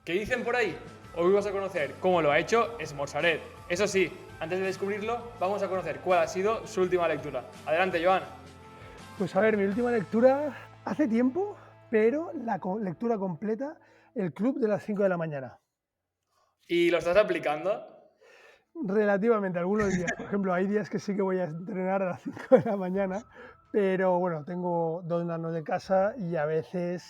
¿Qué dicen por ahí? Hoy vas a conocer cómo lo ha hecho Esmorzaret. Eso sí, antes de descubrirlo, vamos a conocer cuál ha sido su última lectura. Adelante, Joan. Pues a ver, mi última lectura hace tiempo, pero la lectura completa, El Club de las 5 de la mañana. ¿Y lo estás aplicando? Relativamente, algunos días. Por ejemplo, hay días que sí que voy a entrenar a las 5 de la mañana, pero bueno, tengo 2 nanos de casa y a veces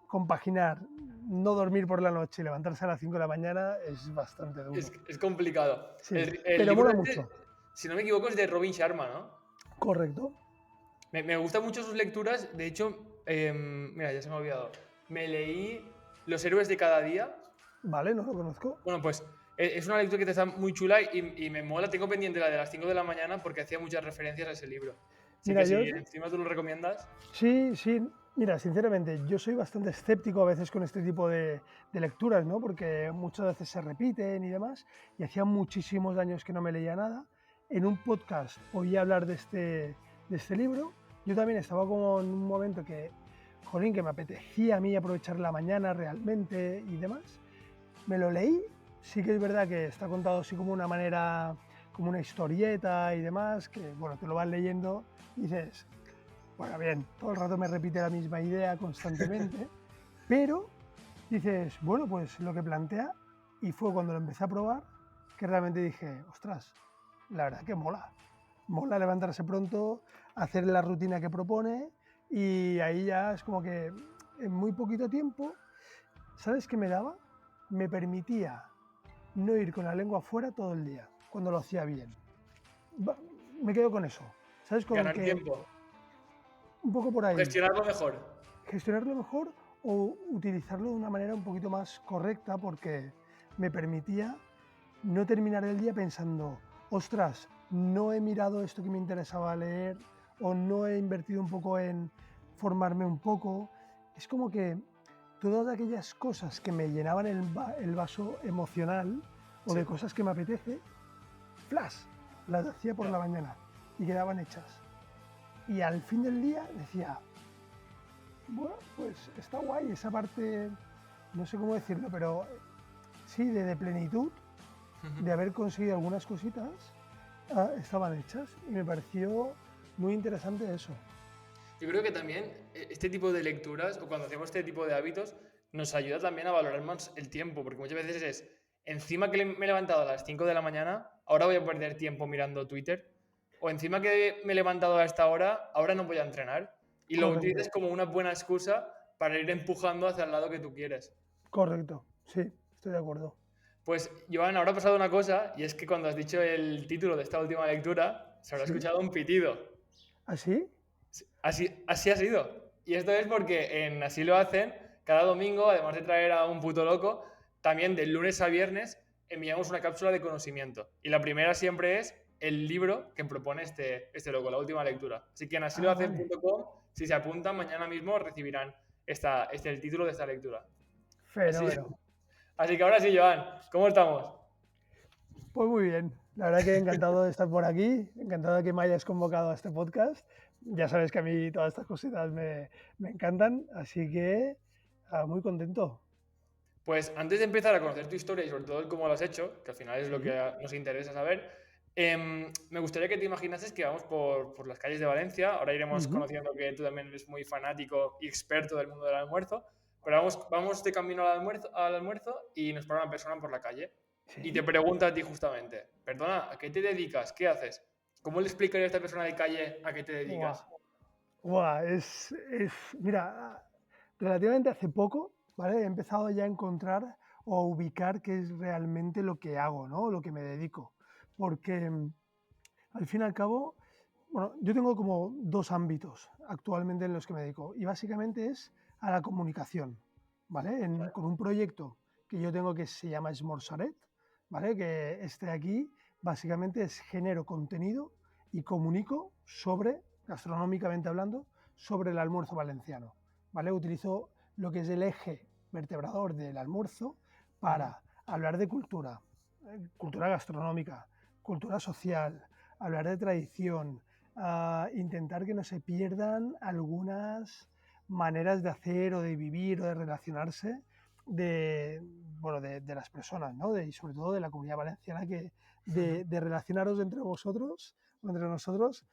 compaginar no dormir por la noche y levantarse a las 5 de la mañana es bastante duro. Es complicado. Sí, El pero libro mola este, mucho. si no me equivoco, es de Robin Sharma, ¿no? Correcto. Me gustan mucho sus lecturas. De hecho, mira, ya se me ha olvidado. Me leí Los héroes de cada día. Vale, no lo conozco. Bueno, pues es una lectura que te está muy chula y me mola. Tengo pendiente la de las 5 de la mañana porque hacía muchas referencias a ese libro. Así Mira, que si yo encima tú lo recomiendas. sí, sí. Mira, sinceramente, yo soy bastante escéptico a veces con este tipo de lecturas, ¿no? Porque muchas veces se repiten y demás, y hacía muchísimos años que no me leía nada. En un podcast oí hablar de este libro. Yo también estaba como en un momento que, jolín, que me apetecía a mí aprovechar la mañana realmente y demás. Me lo leí, sí que es verdad que está contado así como una manera, como una historieta y demás, que, bueno, te lo vas leyendo y dices, bueno, bien, todo el rato me repite la misma idea constantemente, pero dices, bueno, pues lo que plantea, y fue cuando lo empecé a probar, que realmente dije, ostras, la verdad que mola. Mola levantarse pronto, hacer la rutina que propone, y ahí ya es como que en muy poquito tiempo, ¿sabes qué me daba? Me permitía no ir con la lengua afuera todo el día, cuando lo hacía bien. Va- Me quedo con eso. ¿Sabes? Con Ganar que tiempo. un poco por O ahí. gestionarlo mejor. Gestionarlo mejor o utilizarlo de una manera un poquito más correcta porque me permitía no terminar el día pensando, ostras, no he mirado esto que me interesaba leer o no he invertido un poco en formarme un poco. Es como que todas aquellas cosas que me llenaban el vaso emocional o Sí. de cosas que me apetece, flash, las hacía por Ya. la mañana y quedaban hechas. Y al fin del día decía, bueno, pues está guay esa parte, no sé cómo decirlo, pero sí, de plenitud, de haber conseguido algunas cositas, estaban hechas y me pareció muy interesante eso. Yo creo que también este tipo de lecturas o cuando hacemos este tipo de hábitos nos ayuda también a valorar más el tiempo, porque muchas veces es, encima que me he levantado a las 5 de la mañana, ahora voy a perder tiempo mirando Twitter, o encima que me he levantado a esta hora, ahora no voy a entrenar, y lo Correcto, utilizas como una buena excusa para ir empujando hacia el lado que tú quieres. correcto, sí, estoy de acuerdo. Pues, Joan, ahora ha pasado una cosa, y es que cuando has dicho el título de esta última lectura, se habrá ¿Sí? escuchado un pitido. ¿Así? Sí, así ha sido. Y esto es porque en Así lo hacen, cada domingo, además de traer a un puto loco, también de lunes a viernes enviamos una cápsula de conocimiento. Y la primera siempre es el libro que propone este loco, la última lectura. Así que en Ah, vale. asilohacen.com, si se apuntan, mañana mismo recibirán el título de esta lectura. Así, Fenómeno. así que ahora sí, Joan, ¿cómo estamos? Pues muy bien, la verdad que encantado de estar por aquí, encantado de que me hayas convocado a este podcast. Ya sabes que a mí todas estas cositas me encantan, así que muy contento. Pues antes de empezar a conocer tu historia y sobre todo el cómo lo has hecho, que al final es lo que Sí. nos interesa saber, me gustaría que te imaginases que vamos por las calles de Valencia. Ahora iremos Ujú. conociendo que tú también eres muy fanático y experto del mundo del almuerzo. Pero vamos de camino al almuerzo y nos para una persona por la calle y te Sí. pregunta a ti justamente, perdona, ¿a qué te dedicas? ¿Qué haces? ¿Cómo le explicaría a esta persona de calle a qué te Guau. dedicas? Guau, mira, relativamente hace poco, ¿vale? He empezado ya a encontrar o a ubicar qué es realmente lo que hago, ¿no? Lo que me dedico. Porque al fin y al cabo, bueno, yo tengo como dos ámbitos actualmente en los que me dedico y básicamente es a la comunicación, ¿vale? Con un proyecto que yo tengo que se llama Smorsaret, ¿vale? Que este de aquí básicamente es genero contenido y comunico sobre, gastronómicamente hablando, sobre el almuerzo valenciano, ¿vale? Utilizo lo que es el eje vertebrador del almuerzo Ujú. para hablar de cultura, cultura gastronómica, cultura social, hablar de tradición, intentar que no se pierdan algunas maneras de hacer o de vivir o de relacionarse bueno, de las personas, ¿no? Y sobre todo de la Comunidad Valenciana, que de relacionaros entre vosotros, o entre nosotros,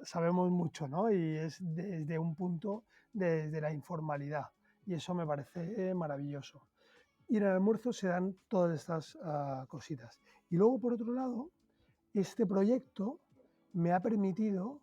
sabemos mucho, ¿no? Y es desde un punto desde la informalidad. Y eso me parece maravilloso. Y en el almuerzo se dan todas estas cositas. Y luego, por otro lado, este proyecto me ha permitido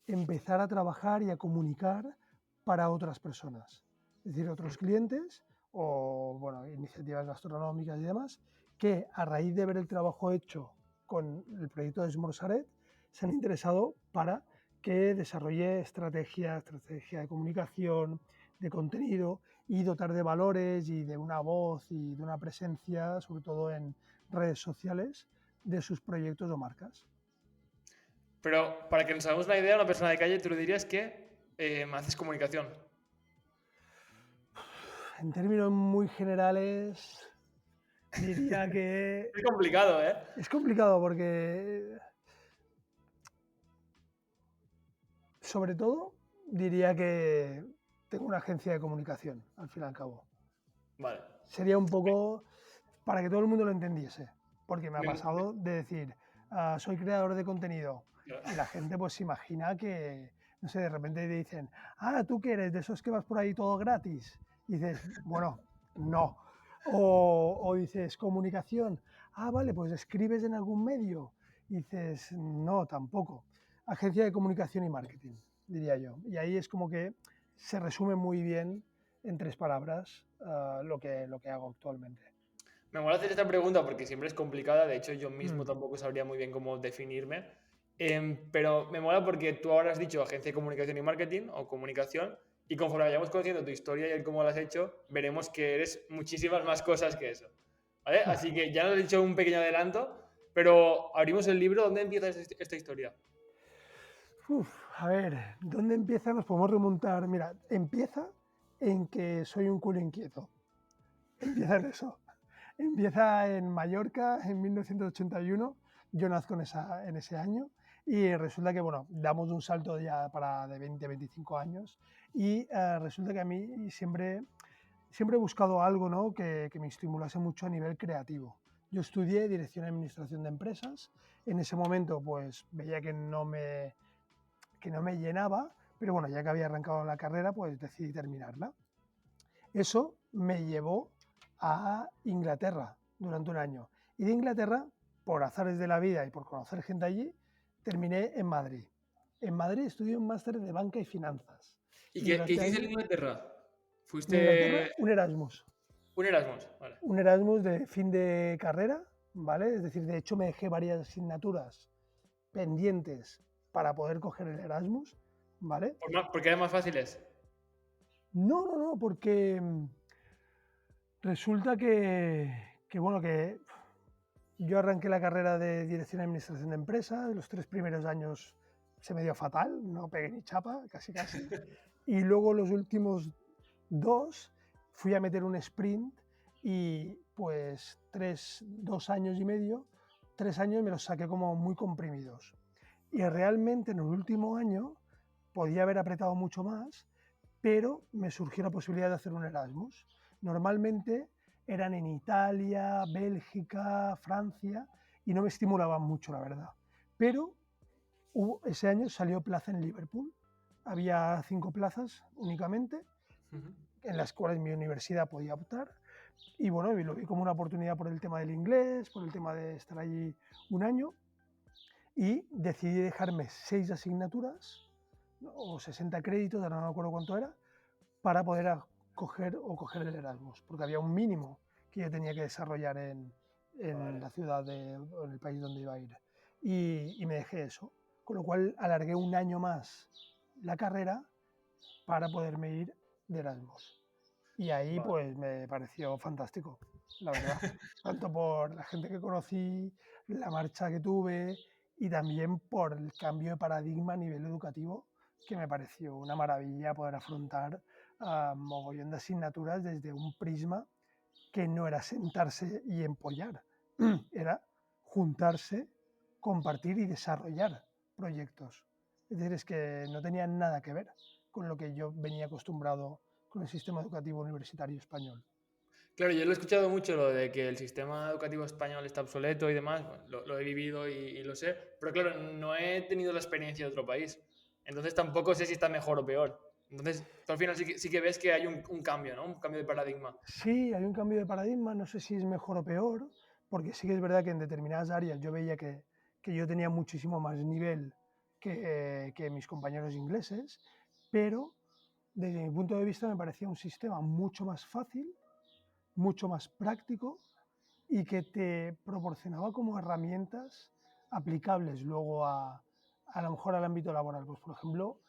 empezar a trabajar y a comunicar para otras personas, es decir, otros clientes o bueno, iniciativas gastronómicas y demás, que a raíz de ver el trabajo hecho con el proyecto de Esmorzaret se han interesado para que desarrolle estrategia de comunicación, de contenido y dotar de valores y de una voz y de una presencia, sobre todo en redes sociales, de sus proyectos o marcas. Pero para que nos hagamos una idea, una persona de calle, tú le dirías que haces comunicación. En términos muy generales, diría que Es complicado, ¿eh? es complicado porque, sobre todo, diría que tengo una agencia de comunicación, al fin y al cabo. Vale. Sería un poco para que todo el mundo lo entendiese, porque me ha Me- pasado de decir, soy creador de contenido, y me- la gente pues se imagina que, no sé, de repente te dicen, ¿tú qué eres? ¿De esos que vas por ahí todo gratis? Y dices, bueno, no. O dices, comunicación, vale, pues escribes en algún medio. Y dices, no, tampoco. Agencia de comunicación y marketing, diría yo. Y ahí es como que se resume muy bien en 3 palabras lo que hago actualmente. Me mola hacer esta pregunta porque siempre es complicada. De hecho, yo mismo Mm. tampoco sabría muy bien cómo definirme. Pero me mola porque tú ahora has dicho agencia de comunicación y marketing o comunicación. Y conforme vayamos conociendo tu historia y el cómo lo has hecho, veremos que eres muchísimas más cosas que eso. ¿Vale? Así que ya nos has dicho un pequeño adelanto, pero abrimos el libro. ¿Dónde empieza esta historia? Uf, a ver, ¿dónde empieza? Nos podemos remontar. Mira, empieza en que soy un culo inquieto. Empieza en eso. Empieza en Mallorca en 1981. Yo nazco en ese año y resulta que, bueno, damos un salto ya para de 20, 25 años y resulta que a mí siempre he buscado algo, ¿no? que me estimulase mucho a nivel creativo. Yo estudié dirección y administración de empresas. En ese momento, pues veía que no me llenaba, pero bueno, ya que había arrancado la carrera, pues decidí terminarla. Eso me llevó a Inglaterra durante un año. Y de Inglaterra, por azares de la vida y por conocer gente allí, terminé en Madrid. En Madrid estudié un máster de banca y finanzas. ¿Y Y qué durante hiciste en años, Inglaterra? en Inglaterra, ¿Fuiste un Erasmus. un Erasmus? Vale. Un Erasmus de fin de carrera, ¿vale? Es decir, de hecho me dejé varias asignaturas pendientes para poder coger el Erasmus, ¿vale? Porque eran más fáciles. No, no, no, porque resulta bueno, que yo arranqué la carrera de Dirección y Administración de Empresas, los 3 primeros años se me dio fatal, no pegué ni chapa, casi casi, y luego los últimos 2 fui a meter un sprint y pues 2 años y medio, 3 años me los saqué como muy comprimidos. Y realmente en el último año podía haber apretado mucho más, pero me surgió la posibilidad de hacer un Erasmus. Normalmente eran en Italia, Bélgica, Francia, y no me estimulaban mucho, la verdad. Pero ese año salió plaza en Liverpool. Había 5 plazas únicamente, Ujú. en las cuales mi universidad podía optar. Y bueno, lo vi como una oportunidad por el tema del inglés, por el tema de estar allí un año. Y decidí dejarme 6 asignaturas, ¿no? O 60 créditos, ahora no me acuerdo cuánto era, para poder coger el Erasmus, porque había un mínimo que yo tenía que desarrollar en Vale. la ciudad o en el país donde iba a ir. Y me dejé eso, con lo cual alargué un año más la carrera para poderme ir de Erasmus. Y ahí Vale. pues me pareció fantástico, la verdad. Tanto por la gente que conocí, la marcha que tuve y también por el cambio de paradigma a nivel educativo, que me pareció una maravilla poder afrontar mogollón de asignaturas desde un prisma que no era sentarse y empollar, era juntarse, compartir y desarrollar proyectos. Es decir, es que no tenía nada que ver con lo que yo venía acostumbrado con el sistema educativo universitario español. Claro, yo lo he escuchado mucho, lo de que el sistema educativo español está obsoleto y demás, bueno, lo he vivido y lo sé, pero claro, no he tenido la experiencia de otro país, entonces tampoco sé si está mejor o peor. Entonces, tú al final sí que ves que hay un cambio, ¿no? Un cambio de paradigma. Sí, hay un cambio de paradigma, no sé si es mejor o peor, porque sí que es verdad que en determinadas áreas yo veía que yo tenía muchísimo más nivel que mis compañeros ingleses, pero desde mi punto de vista me parecía un sistema mucho más fácil, mucho más práctico y que te proporcionaba como herramientas aplicables luego a lo mejor al ámbito laboral. Pues por ejemplo,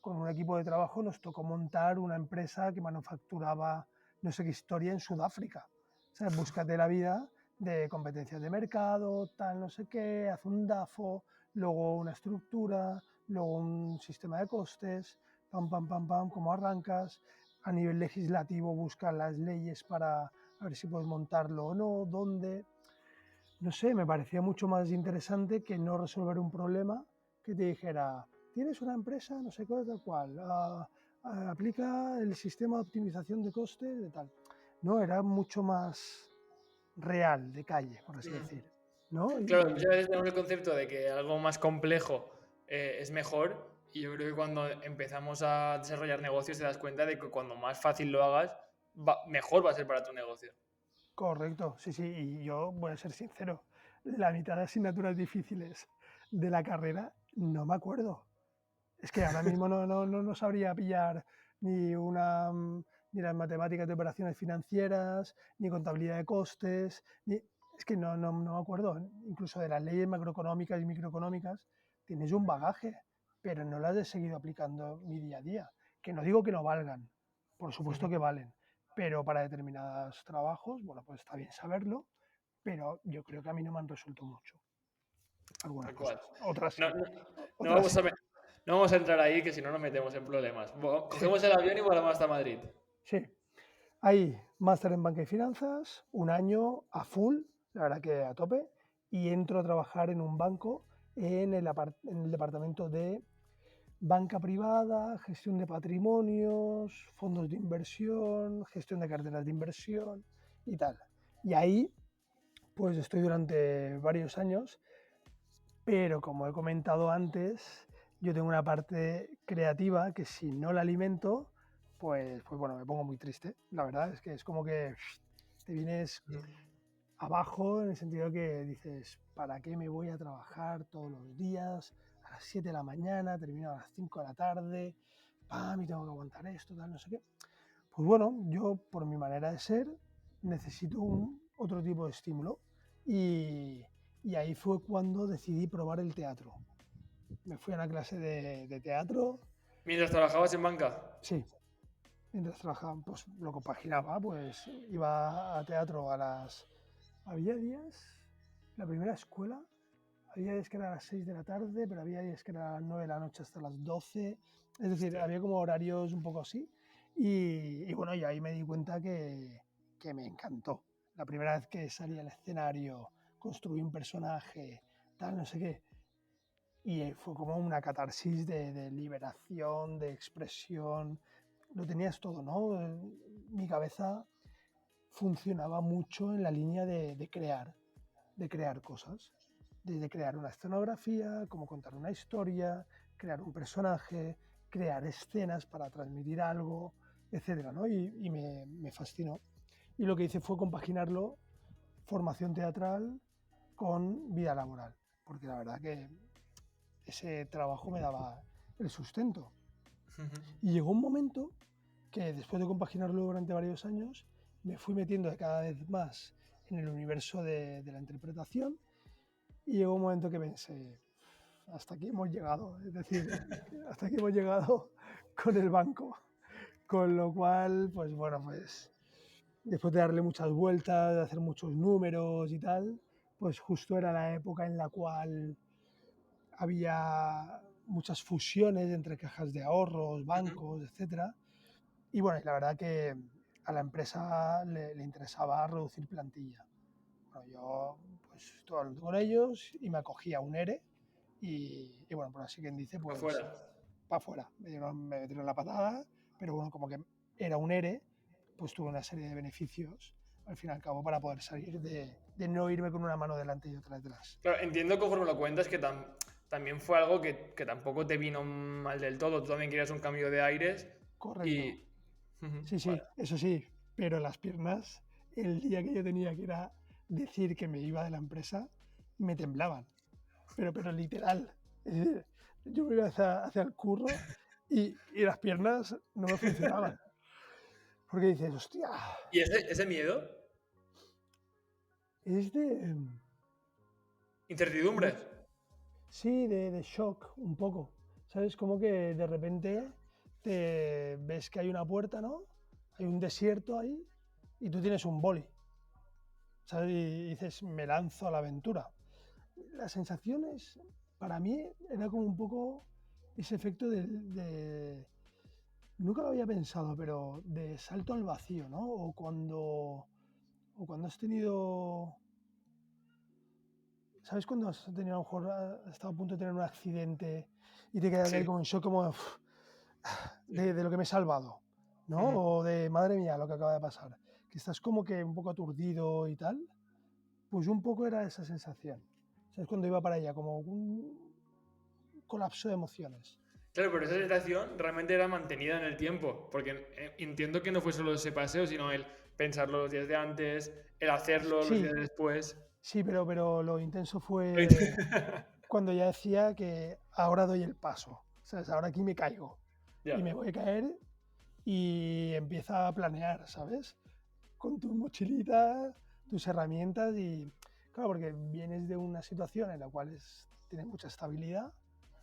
con un equipo de trabajo nos tocó montar una empresa que manufacturaba no sé qué historia en Sudáfrica. O sea, búscate la vida de competencias de mercado, tal no sé qué, haz un DAFO, luego una estructura, luego un sistema de costes, pam, pam, pam, pam, cómo arrancas. A nivel legislativo busca las leyes para a ver si puedes montarlo o no, dónde. No sé, me parecía mucho más interesante que no resolver un problema que te dijera, tienes una empresa, no sé cuál, tal cual, aplica el sistema de optimización de costes, de tal. No, era mucho más real, de calle, por así Ujú. decir. ¿No? Claro, muchas veces tenemos el concepto de que algo más complejo es mejor y yo creo que cuando empezamos a desarrollar negocios te das cuenta de que cuando más fácil lo hagas, mejor va a ser para tu negocio. Correcto, sí, sí, y yo voy a ser sincero, la mitad de asignaturas difíciles de la carrera no me acuerdo. Es que ahora mismo no sabría pillar ni una ni las matemáticas de operaciones financieras, ni contabilidad de costes, ni, es que no me acuerdo. Incluso de las leyes macroeconómicas y microeconómicas, tienes un bagaje, pero no las he seguido aplicando mi día a día. Que no digo que no valgan, por supuesto que valen, pero para determinados trabajos, bueno, pues está bien saberlo, pero yo creo que a mí no me han resuelto mucho algunas Tal cual. cosas. Otras No, sí, no, no otras vamos sí. no vamos a entrar ahí que si no nos metemos en problemas. Sí, Cogemos el avión y volamos hasta Madrid. sí. Ahí, máster en banca y finanzas, un año a full, la verdad que a tope, y entro a trabajar en un banco en el departamento de banca privada, gestión de patrimonios, fondos de inversión, gestión de carteras de inversión y tal. Y ahí, pues estoy durante varios años, pero como he comentado antes, yo tengo una parte creativa que si no la alimento, pues bueno, me pongo muy triste. La verdad es que es como que te vienes abajo en el sentido que dices, ¿para qué me voy a trabajar todos los días a las 7 de la mañana, termino a las 5 de la tarde, pam, y tengo que aguantar esto, tal, no sé qué? Pues bueno, yo por mi manera de ser necesito otro tipo de estímulo y ahí fue cuando decidí probar el teatro. Me fui a una clase de teatro, Mientras trabajabas en banca. sí, mientras trabajaba, pues lo compaginaba, pues iba a teatro había días, la primera escuela, había días que era a las 6 de la tarde, pero había días que era a las 9 de la noche hasta las 12, es decir, Hostia. había como horarios un poco así, y bueno, y ahí me di cuenta que me encantó. La primera vez que salí al escenario, construí un personaje, tal, no sé qué, y fue como una catarsis de liberación, de expresión, lo tenías todo, ¿no? Mi cabeza funcionaba mucho en la línea de crear cosas, desde crear una escenografía, como contar una historia, crear un personaje, crear escenas para transmitir algo, etcétera, ¿no? Y me fascinó. Y lo que hice fue compaginarlo, formación teatral con vida laboral, porque la verdad que ese trabajo me daba el sustento. Y llegó un momento que después de compaginarlo durante varios años, me fui metiendo cada vez más en el universo de la interpretación y llegó un momento que pensé, hasta aquí hemos llegado, es decir, hasta aquí hemos llegado con el banco. Con lo cual, pues bueno, pues después de darle muchas vueltas, de hacer muchos números y tal, pues justo era la época en la cual había muchas fusiones entre cajas de ahorros, bancos, etcétera. Y bueno, la verdad que a la empresa le interesaba reducir plantilla. Bueno, yo pues estuve hablando con ellos y me acogí a un ERE y bueno, por así quien dice, pues Afuera. para afuera. Me metieron la patada, pero bueno, como que era un ERE, pues tuve una serie de beneficios al fin y al cabo, para poder salir de no irme con una mano delante y otra detrás. Claro, entiendo conforme lo cuentas que también fue algo que tampoco te vino mal del todo. Tú también querías un cambio de aires Correcto. y... Ujú, Sí, vale. sí, eso sí, pero las piernas, el día que yo tenía que ir a decir que me iba de la empresa, me temblaban, pero literal. Es decir, yo me iba hacia el curro y las piernas no me funcionaban. Porque dices, hostia, ¿Y ese miedo? es de... ¿Incertidumbre? ¿cómo sí, de shock un poco. ¿Sabes? Como que de repente te ves que hay una puerta, ¿no? Hay un desierto ahí y tú tienes un boli. ¿Sabes? Y dices, me lanzo a la aventura. Las sensaciones, para mí, era como un poco ese efecto nunca lo había pensado, pero de salto al vacío, ¿no? O cuando has tenido, ¿sabes? Cuando has tenido, a lo mejor, has estado a punto de tener un accidente y te quedas ahí Sí. como en shock, como Sí. de lo que me he salvado, ¿no? Ujú. O de, madre mía, lo que acaba de pasar. Que estás como que un poco aturdido y tal. Pues un poco era esa sensación. ¿Sabes? Cuando iba para allá, como un colapso de emociones. Claro, pero esa sensación realmente era mantenida en el tiempo, porque entiendo que no fue solo ese paseo, sino el pensarlo los días de antes, el hacerlo los días Sí, después. sí, pero lo intenso fue cuando ya decía que ahora doy el paso. ¿Sabes? Ahora aquí me caigo y Ya. me voy a caer y empieza a planear, ¿sabes? Con tu mochilita, tus herramientas y, claro, porque vienes de una situación en la cual tienes mucha estabilidad,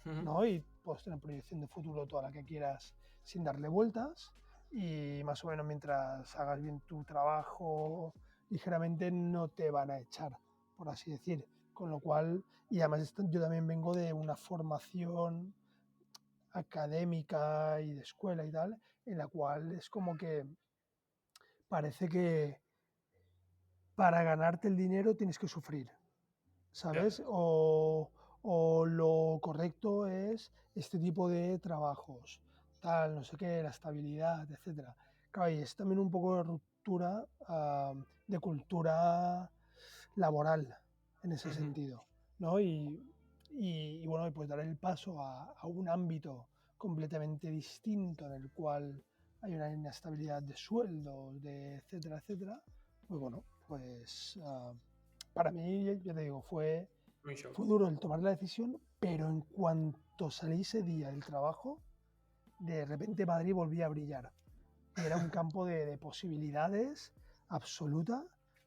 Ujú. ¿no? Y puedes tener proyección de futuro toda la que quieras sin darle vueltas y más o menos mientras hagas bien tu trabajo ligeramente no te van a echar, por así decir. Con lo cual, y además yo también vengo de una formación académica y de escuela y tal, en la cual es como que parece que para ganarte el dinero tienes que sufrir, Ya. ¿sabes? O lo correcto es este tipo de trabajos, tal, no sé qué, la estabilidad, etcétera. Claro, y es también un poco de ruptura de cultura laboral en ese Ujú. sentido, ¿no? Y bueno, y pues dar el paso a un ámbito completamente distinto en el cual hay una inestabilidad de sueldos, de etcétera, etcétera, pues bueno, pues para mí, ya te digo, Muy shock. fue duro el tomar la decisión, pero en cuanto salí ese día del trabajo, de repente Madrid volvía a brillar. Y era un campo de posibilidades absoluta.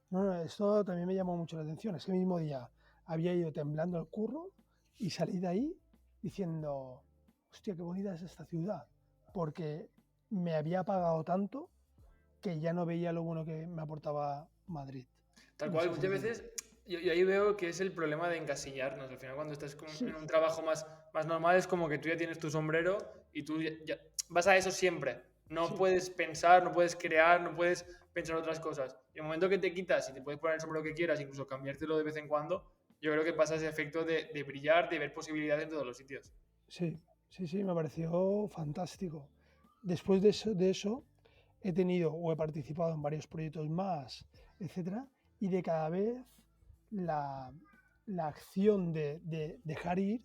No, no, esto también me llamó mucho la atención. Ese mismo día había ido temblando el curro y salí de ahí diciendo, hostia, qué bonita es esta ciudad. Porque me había pagado tanto que ya no veía lo bueno que me aportaba Madrid Tal en cual, ese muchas sentido. veces yo ahí veo que es el problema de encasillarnos. Al final, cuando estás en Sí, un trabajo más normal, es como que tú ya tienes tu sombrero y tú vas a eso siempre. No sí, puedes pensar, no puedes crear, no puedes pensar otras cosas. Y el momento que te quitas y te puedes poner el sombrero que quieras, incluso cambiártelo de vez en cuando, yo creo que pasa ese efecto de brillar, de ver posibilidades en todos los sitios. sí, sí, sí, me pareció fantástico. Después de eso he tenido o he participado en varios proyectos más, etcétera, y de cada vez la, la acción de dejar ir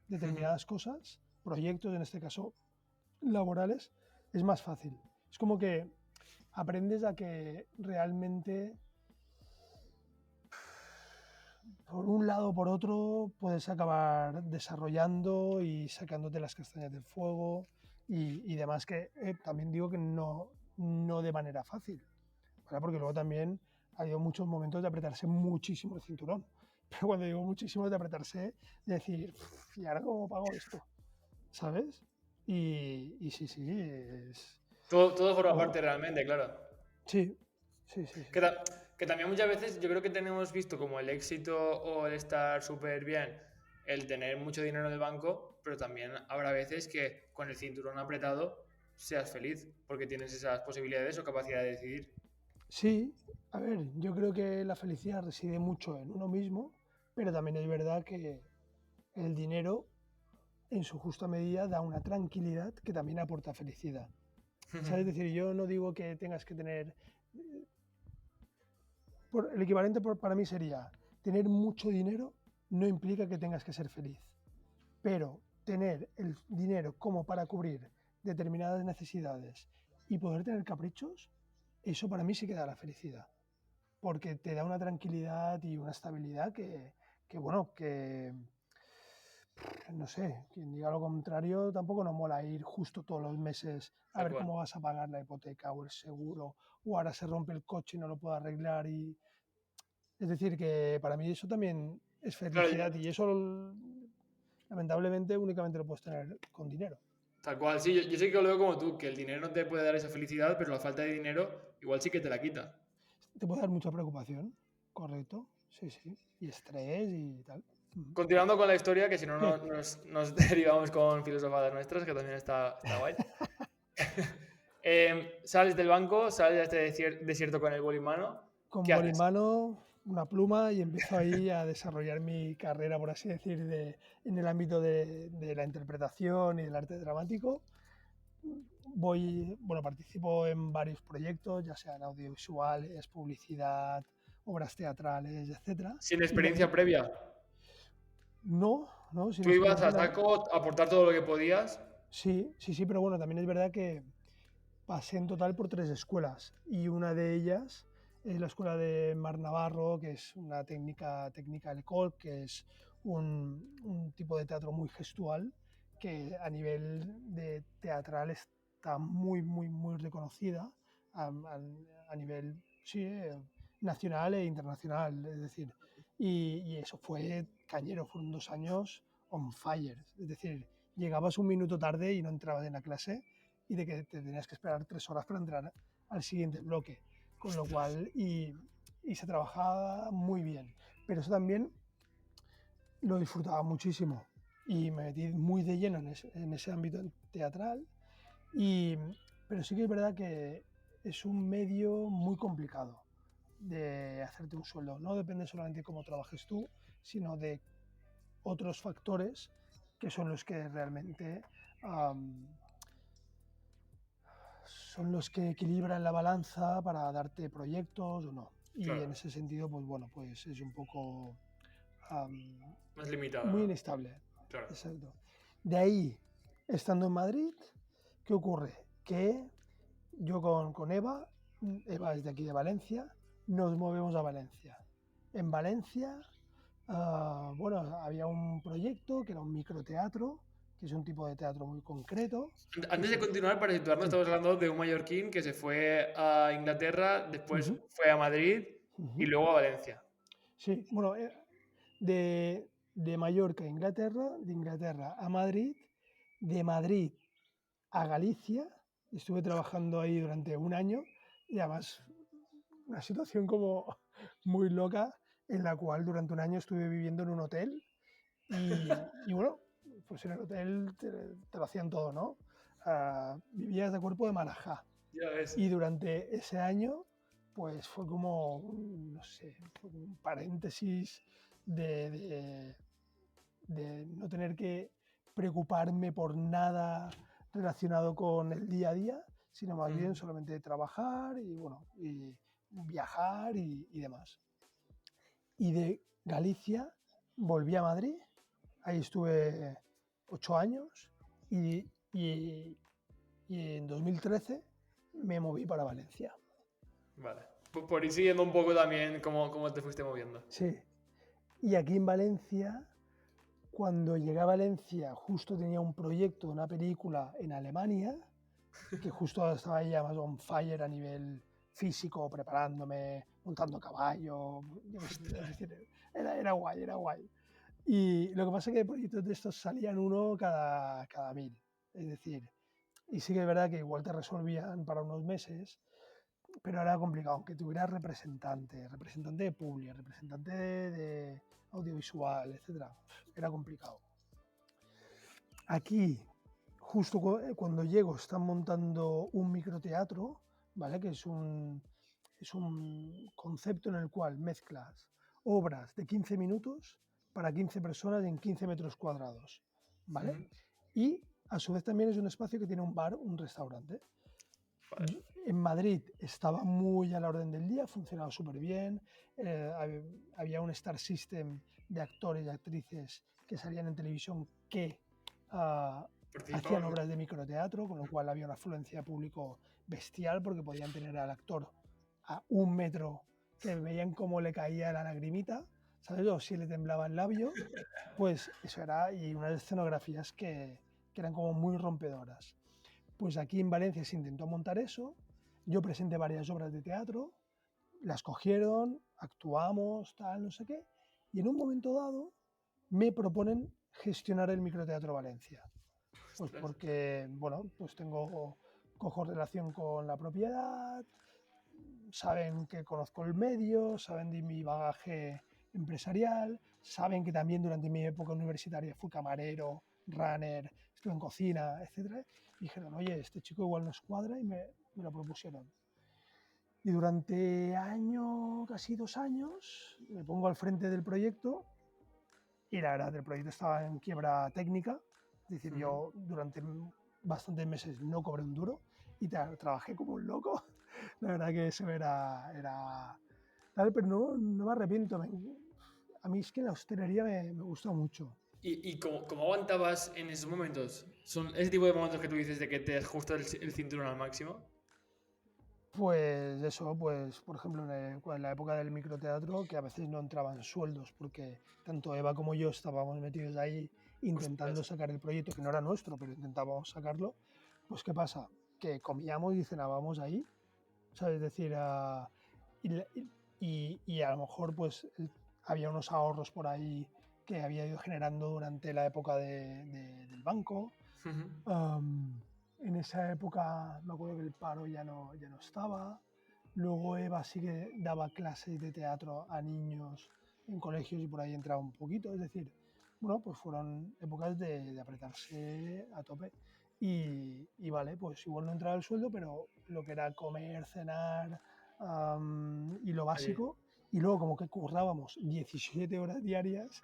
determinadas cosas, proyectos en este caso laborales, es más fácil. Es como que aprendes a que realmente por un lado o por otro puedes acabar desarrollando y sacándote las castañas del fuego y demás, que también digo que no de manera fácil, ¿vale? Porque luego también ha habido muchos momentos de apretarse muchísimo el cinturón. Pero cuando digo muchísimo es de apretarse, de decir, ¿y ahora cómo pago esto? ¿Sabes? Y sí, sí, Todo forma fue- parte realmente, claro. sí, sí, sí, sí. Que, que también muchas veces yo creo que tenemos visto como el éxito o el estar súper bien, el tener mucho dinero en el banco, pero también habrá veces que con el cinturón apretado seas feliz porque tienes esas posibilidades o capacidad de decidir. Sí, a ver, yo creo que la felicidad reside mucho en uno mismo, pero también es verdad que el dinero en su justa medida da una tranquilidad que también aporta felicidad. ¿Sabes? Es decir, yo no digo que tengas que tener el equivalente para mí sería, tener mucho dinero no implica que tengas que ser feliz, pero tener el dinero como para cubrir determinadas necesidades y poder tener caprichos, eso para mí sí que da la felicidad, porque te da una tranquilidad y una estabilidad bueno, que no sé, quien diga lo contrario tampoco nos mola ir justo todos los meses a Tal ver cual. cómo vas a pagar la hipoteca o el seguro, o ahora se rompe el coche y no lo puedo arreglar. Es decir, que para mí eso también es Claro, felicidad y eso lamentablemente únicamente lo puedes tener con dinero. tal cual. Sí, yo sí que lo veo como tú, que el dinero no te puede dar esa felicidad, pero la falta de dinero igual sí que te la quita. Te puede dar mucha preocupación, correcto, sí, sí, y estrés y tal. Ujú. Continuando con la historia, que si no ¿Qué? nos derivamos con filosofadas nuestras, que también está guay. Sales del banco, sales a este desierto con el boli en mano. Con ¿Qué boli en haces? mano, una pluma y empiezo ahí a desarrollar mi carrera, por así decir, en el ámbito de la interpretación y del arte dramático. Bueno, participo en varios proyectos, ya sean audiovisuales, publicidad, obras teatrales, etcétera. Sin Y de experiencia ahí, previa. no, sin Tú ibas experiencia a no. saco a aportar todo lo que podías. Sí, sí, sí, pero bueno, también es verdad que pasé en total por 3 escuelas y una de ellas es la escuela de Mar Navarro, que es una técnica école, que es un tipo de teatro muy gestual, que a nivel de teatral está muy, muy, muy reconocida a nivel sí, nacional e internacional. Es decir, y eso fue cañero, fueron 2 años on fire. Es decir, llegabas un minuto tarde y no entrabas en la clase y de que te tenías que esperar 3 horas para entrar al siguiente bloque. Con lo cual, y se trabajaba muy bien. Pero eso también lo disfrutaba muchísimo y me metí muy de lleno en ese ámbito teatral. Y, pero sí que es verdad que es un medio muy complicado de hacerte un sueldo. No depende solamente de cómo trabajes tú, sino de otros factores que son los que realmente son los que equilibran la balanza para darte proyectos o no. Y en Claro, ese sentido, pues bueno, pues es un poco más limitada, muy ¿no? inestable. Claro. Exacto. De ahí, estando en Madrid, ¿qué ocurre? Que yo con Eva es de aquí de Valencia, nos movemos a Valencia. En Valencia, bueno, había un proyecto que era un microteatro, que es un tipo de teatro muy concreto, que Antes de se... continuar, para situarnos, Sí. estamos hablando de un mallorquín que se fue a Inglaterra, después Ujú, fue a Madrid y ujú. luego a Valencia. Sí, bueno, de Mallorca a Inglaterra, de Inglaterra a Madrid, de Madrid a Galicia, estuve trabajando ahí durante un año y además una situación como muy loca en la cual durante un año estuve viviendo en un hotel y bueno, pues en el hotel te lo hacían todo, ¿no? Vivías de cuerpo de marajá Ya ves. y durante ese año pues fue como, no sé, fue como un paréntesis de, de- de no tener que preocuparme por nada relacionado con el día a día, sino más bien Mm. solamente de trabajar y bueno, y viajar y demás. Y de Galicia volví a Madrid, ahí estuve 8 años y, y en 2013 me moví para Valencia. Vale. Por ir siguiendo un poco también cómo te fuiste moviendo. Sí, y aquí en Valencia, cuando llegué a Valencia, justo tenía un proyecto de una película en Alemania, que justo estaba ya más on fire a nivel físico, preparándome, montando a caballo, yo qué sé, es decir, era guay, era guay. Y lo que pasa es que proyectos de estos salían uno cada 1000. Es decir, y sí que es verdad que igual te resolvían para unos meses, pero era complicado, aunque tuvieras representante de publi, representante de audiovisual, etcétera, era complicado. Aquí, justo cuando llego, están montando un microteatro, ¿vale? Que es un concepto en el cual mezclas obras de 15 minutos para 15 personas en 15 metros cuadrados, ¿vale? Ujú. Y a su vez también es un espacio que tiene un bar, un restaurante. Vale. En Madrid estaba muy a la orden del día, funcionaba súper bien. Había un Star System de actores y actrices que salían en televisión que ah, hacían Participaban. obras de microteatro, con lo cual había una afluencia de público bestial porque podían tener al actor a 1 metro que veían cómo le caía la lagrimita, ¿sabes? O si le temblaba el labio, pues eso era, y unas escenografías que eran como muy rompedoras. Pues aquí en Valencia se intentó montar eso, yo presenté varias obras de teatro, las cogieron, actuamos, tal, no sé qué, y en un momento dado me proponen gestionar el Microteatro Valencia. Pues Ostras. porque, bueno, pues cojo relación con la propiedad, saben que conozco el medio, saben de mi bagaje empresarial, saben que también durante mi época universitaria fui camarero, runner, estuve en cocina, etcétera. Y dijeron, oye, este chico igual nos cuadra y me lo propusieron. Y durante año, casi 2 años, me pongo al frente del proyecto y la verdad, el proyecto estaba en quiebra técnica. Es decir, Ujú. yo durante bastantes meses no cobré un duro y trabajé como un loco. La verdad que eso era tal, pero no me arrepiento. A mí es que la hostelería me gusta mucho. ¿Y cómo aguantabas en esos momentos? ¿Son ese tipo de momentos que tú dices de que te ajustas el cinturón al máximo? Pues eso, pues por ejemplo en la época del microteatro, que a veces no entraban sueldos, porque tanto Eva como yo estábamos metidos ahí intentando Ostras. sacar el proyecto, que no era nuestro, pero intentábamos sacarlo, pues ¿qué pasa? Que comíamos y cenábamos ahí, ¿sabes? Es decir, y, y a lo mejor pues había unos ahorros por ahí que había ido generando durante la época del banco. Ujú. Am, en esa época me acuerdo que el paro ya no estaba. Luego Eva sí que daba clases de teatro a niños en colegios y por ahí entraba un poquito. Es decir, bueno, pues fueron épocas de apretarse a tope. Y vale, pues igual no entraba el sueldo, pero lo que era comer, cenar y lo Ahí. básico. Y luego como que currábamos 17 horas diarias,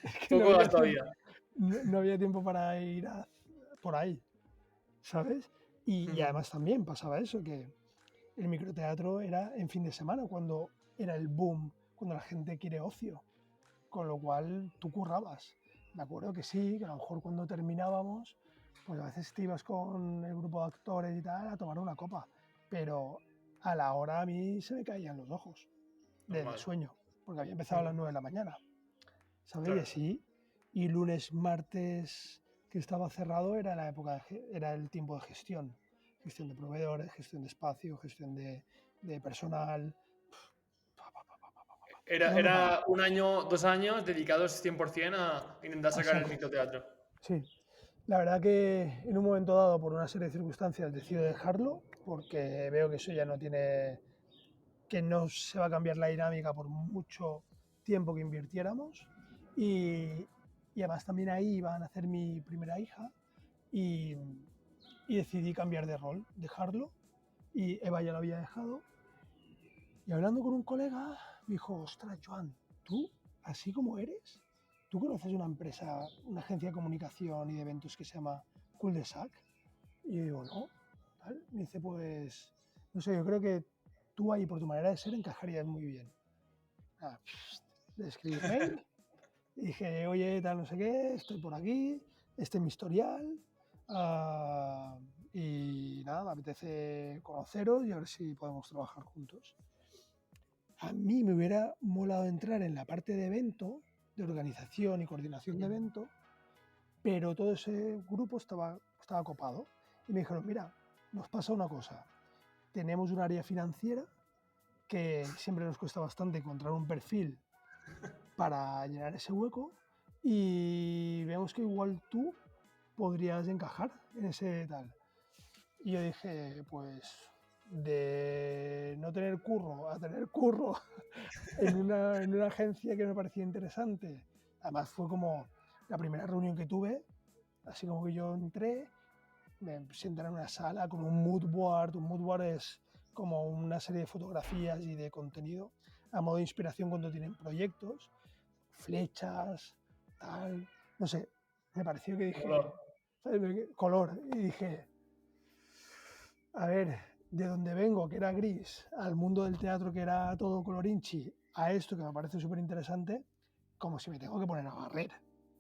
es que no Poco había das tiempo, todavía. no había tiempo para ir por ahí. ¿Sabes? Y Ujú. además también pasaba eso, que el microteatro era en fin de semana, cuando era el boom, cuando la gente quiere ocio, con lo cual tú currabas. Me acuerdo que sí, que a lo mejor cuando terminábamos, pues a veces te ibas con el grupo de actores y tal a tomar una copa, pero a la hora a mí se me caían los ojos de Normal. sueño, porque había empezado a las Ujú. 9 de la mañana. ¿Sabes? Y Claro. así. Y lunes, martes que estaba cerrado era la época era el tiempo de gestión. Gestión de proveedores, gestión de espacio, gestión de personal. Era, No me era paraba. un año, 2 años dedicados 100% a intentar A sacar el saco. microteatro. Sí. La verdad que en un momento dado, por una serie de circunstancias, decido dejarlo porque veo que eso ya no tiene, que no se va a cambiar la dinámica por mucho tiempo que invirtiéramos. Y, y además también ahí iba a nacer mi primera hija y, y decidí cambiar de rol, dejarlo. Y Eva ya lo había dejado. Y hablando con un colega, me dijo, ostras, Joan, tú, así como eres, ¿tú conoces una empresa, una agencia de comunicación y de eventos que se llama Cul de Sac? Y yo digo, no. Tal. Me dice, pues, no sé, yo creo que tú ahí por tu manera de ser encajarías muy bien. Ah, le escribí un mail y dije, oye, tal, no sé qué, estoy por aquí, este es mi historial. ah, y nada, me apetece conoceros y a ver si podemos trabajar juntos. A mí me hubiera molado entrar en la parte de evento, de organización y coordinación de Ujú. evento, pero todo ese grupo estaba copado. Y me dijeron, mira, nos pasa una cosa, tenemos un área financiera que siempre nos cuesta bastante encontrar un perfil para llenar ese hueco y vemos que igual tú podrías encajar en ese tal. Y yo dije, pues de no tener curro a tener curro en una agencia que me parecía interesante. Además fue como la primera reunión que tuve, así como que yo entré, me sentan en una sala con un mood board. Un mood board es como una serie de fotografías y de contenido a modo de inspiración cuando tienen proyectos, flechas, tal, no sé, me pareció que Color. dije, ¿sabes? Color, y dije, a ver, de donde vengo, que era gris, al mundo del teatro, que era todo colorinchi, a esto que me parece súper interesante, como si me tengo que poner a barrer,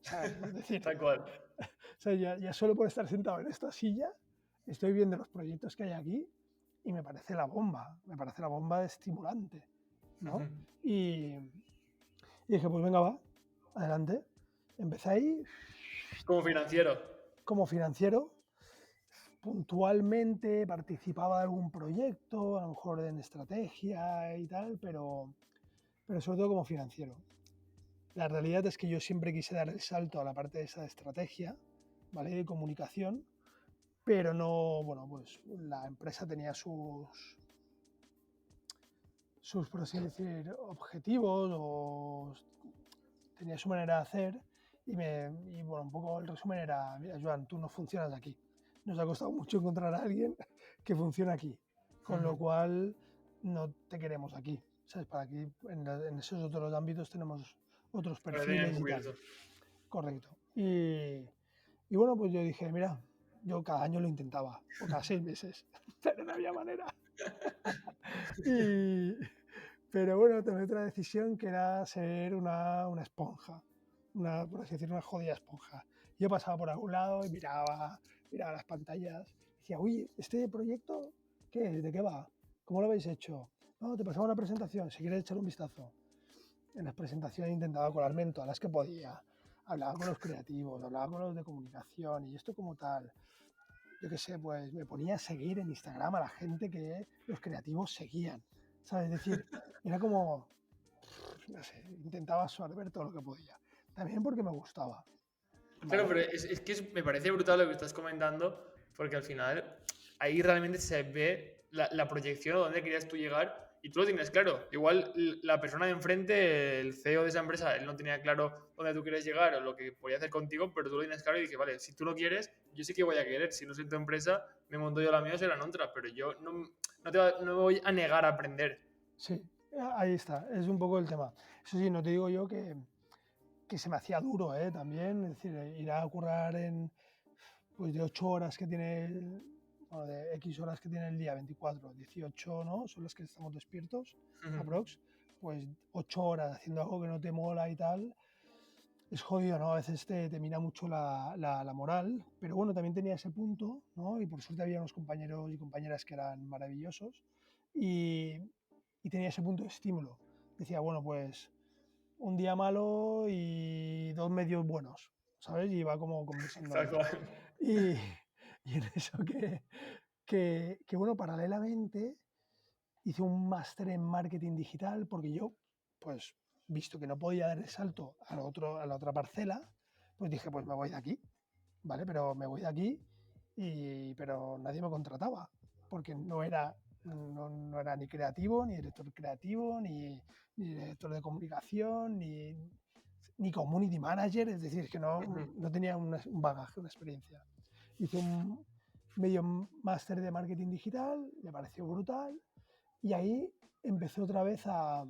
¿sabes? Es decir, Tal cual. o sea, ya solo por estar sentado en esta silla, estoy viendo los proyectos que hay aquí y me parece la bomba de estimulante, ¿no? Y, y dije, pues venga, va, adelante. Empecé ahí Como financiero. como financiero, puntualmente participaba de algún proyecto, a lo mejor en estrategia y tal, pero sobre todo como financiero. La realidad es que yo siempre quise dar el salto a la parte de esa estrategia, ¿vale? De comunicación, pero no, bueno, pues la empresa tenía por así decir, objetivos o tenía su manera de hacer y bueno, un poco el resumen era, mira, Joan, tú no funcionas aquí. Nos ha costado mucho encontrar a alguien que funcione aquí, con lo cual no te queremos aquí. ¿Sabes? Para aquí, en esos otros ámbitos tenemos otros Lo tenían perfiles y tal. cubierto. Correcto. Y bueno, pues yo dije, mira, yo cada año lo intentaba, o cada 6 meses, pero no había manera. Y, pero bueno, tomé otra decisión que era ser una esponja, por así decirlo, una jodida esponja. Yo pasaba por algún lado y miraba las pantallas. Decía, uy, ¿este proyecto qué es? ¿De qué va? ¿Cómo lo habéis hecho? No, te pasaba una presentación, si quieres echar un vistazo. En las presentaciones intentaba colarme en todas las que podía. Hablaba con los creativos, hablaba con los de comunicación y esto como tal. Yo qué sé, pues me ponía a seguir en Instagram a la gente que los creativos seguían. ¿Sabes? Es decir, era como, no sé, intentaba absorber todo lo que podía. También porque me gustaba, Claro, ¿vale? pero es que me parece brutal lo que estás comentando, porque al final ahí realmente se ve la proyección a dónde querías tú llegar y tú lo tienes claro. Igual la persona de enfrente, el CEO de esa empresa, él no tenía claro dónde tú quieres llegar o lo que podía hacer contigo, pero tú lo tienes claro y dije, vale, si tú lo quieres, yo sí que voy a querer. Si no soy tu empresa, me monto yo la mía o serán otras, pero yo no me voy a negar a aprender. Sí, ahí está, es un poco el tema. Eso sí, no te digo yo que se me hacía duro, ¿eh? También, es decir, ir a currar pues de 8 horas que tiene, bueno, de X horas que tiene el día, 24, 18, ¿no? Son las que estamos despiertos, aprox, pues 8 horas haciendo algo que no te mola y tal, es jodido, ¿no? A veces te mina mucho la moral, pero bueno, también tenía ese punto, ¿no? Y por suerte había unos compañeros y compañeras que eran maravillosos y, y tenía ese punto de estímulo. Decía, bueno, pues un día malo y 2 medios buenos, ¿sabes? Y iba como compensando Tal ahí. cual. Y, y en eso bueno, paralelamente hice un máster en marketing digital porque yo, pues, visto que no podía dar el salto a la otra parcela, pues dije, pues me voy de aquí, ¿vale? Pero me voy de aquí, pero nadie me contrataba porque no era ni creativo, ni director creativo, ni director de comunicación, ni community manager, es decir, que no tenía un bagaje, una experiencia. Hice un medio máster de marketing digital, me pareció brutal, y ahí empecé otra vez a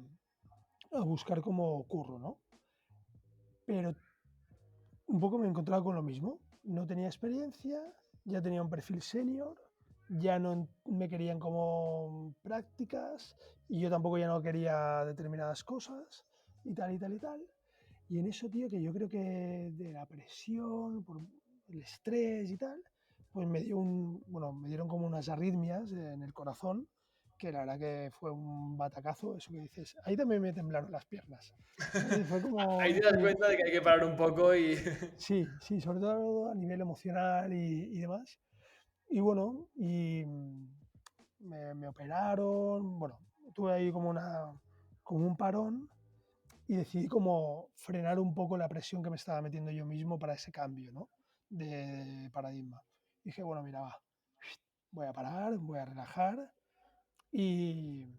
buscar como curro, ¿no? Pero un poco me encontraba con lo mismo. No tenía experiencia, ya tenía un perfil senior, ya no me querían como prácticas y yo tampoco ya no quería determinadas cosas y tal y tal y tal. Y en eso, tío, que yo creo que de la presión, por el estrés y tal, pues me dieron como unas arritmias en el corazón, que la verdad que fue un batacazo, eso que dices. Ahí también me temblaron las piernas. ¿Sabes? Fue como Ahí te das decir, cuenta de que hay que parar un poco y... sí, sí, sobre todo a nivel emocional y demás. Y bueno, me operaron, bueno, tuve ahí como un parón y decidí como frenar un poco la presión que me estaba metiendo yo mismo para ese cambio, ¿no? De paradigma. Dije, bueno, mira, va, voy a parar, voy a relajar y,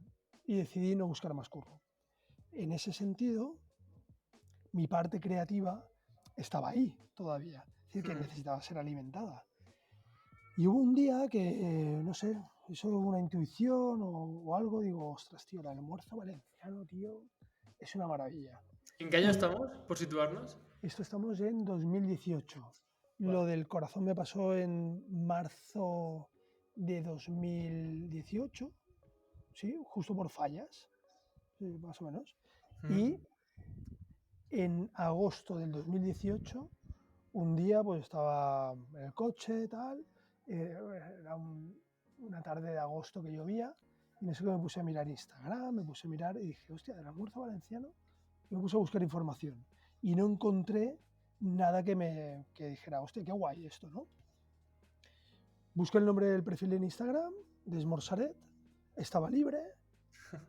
y decidí no buscar más curro. En ese sentido, mi parte creativa estaba ahí todavía, es decir, que necesitaba ser alimentada. Y hubo un día que, no sé, eso una intuición o algo, digo, ostras, tío, el almuerzo valenciano, tío, es una maravilla. ¿En qué año Y estamos, por situarnos? esto estamos en 2018. Vale. Lo del corazón me pasó en marzo de 2018, ¿sí? Justo por fallas, sí, más o menos. Y en agosto del 2018, un día pues estaba en el coche y tal, era una tarde de agosto que llovía, y en eso que me puse a mirar Instagram, me puse a mirar y dije, hostia, del almuerzo valenciano, y me puse a buscar información. Y no encontré nada que dijera, hostia, qué guay esto, ¿no? Busqué el nombre del perfil en Instagram, de Esmorzaret, estaba libre,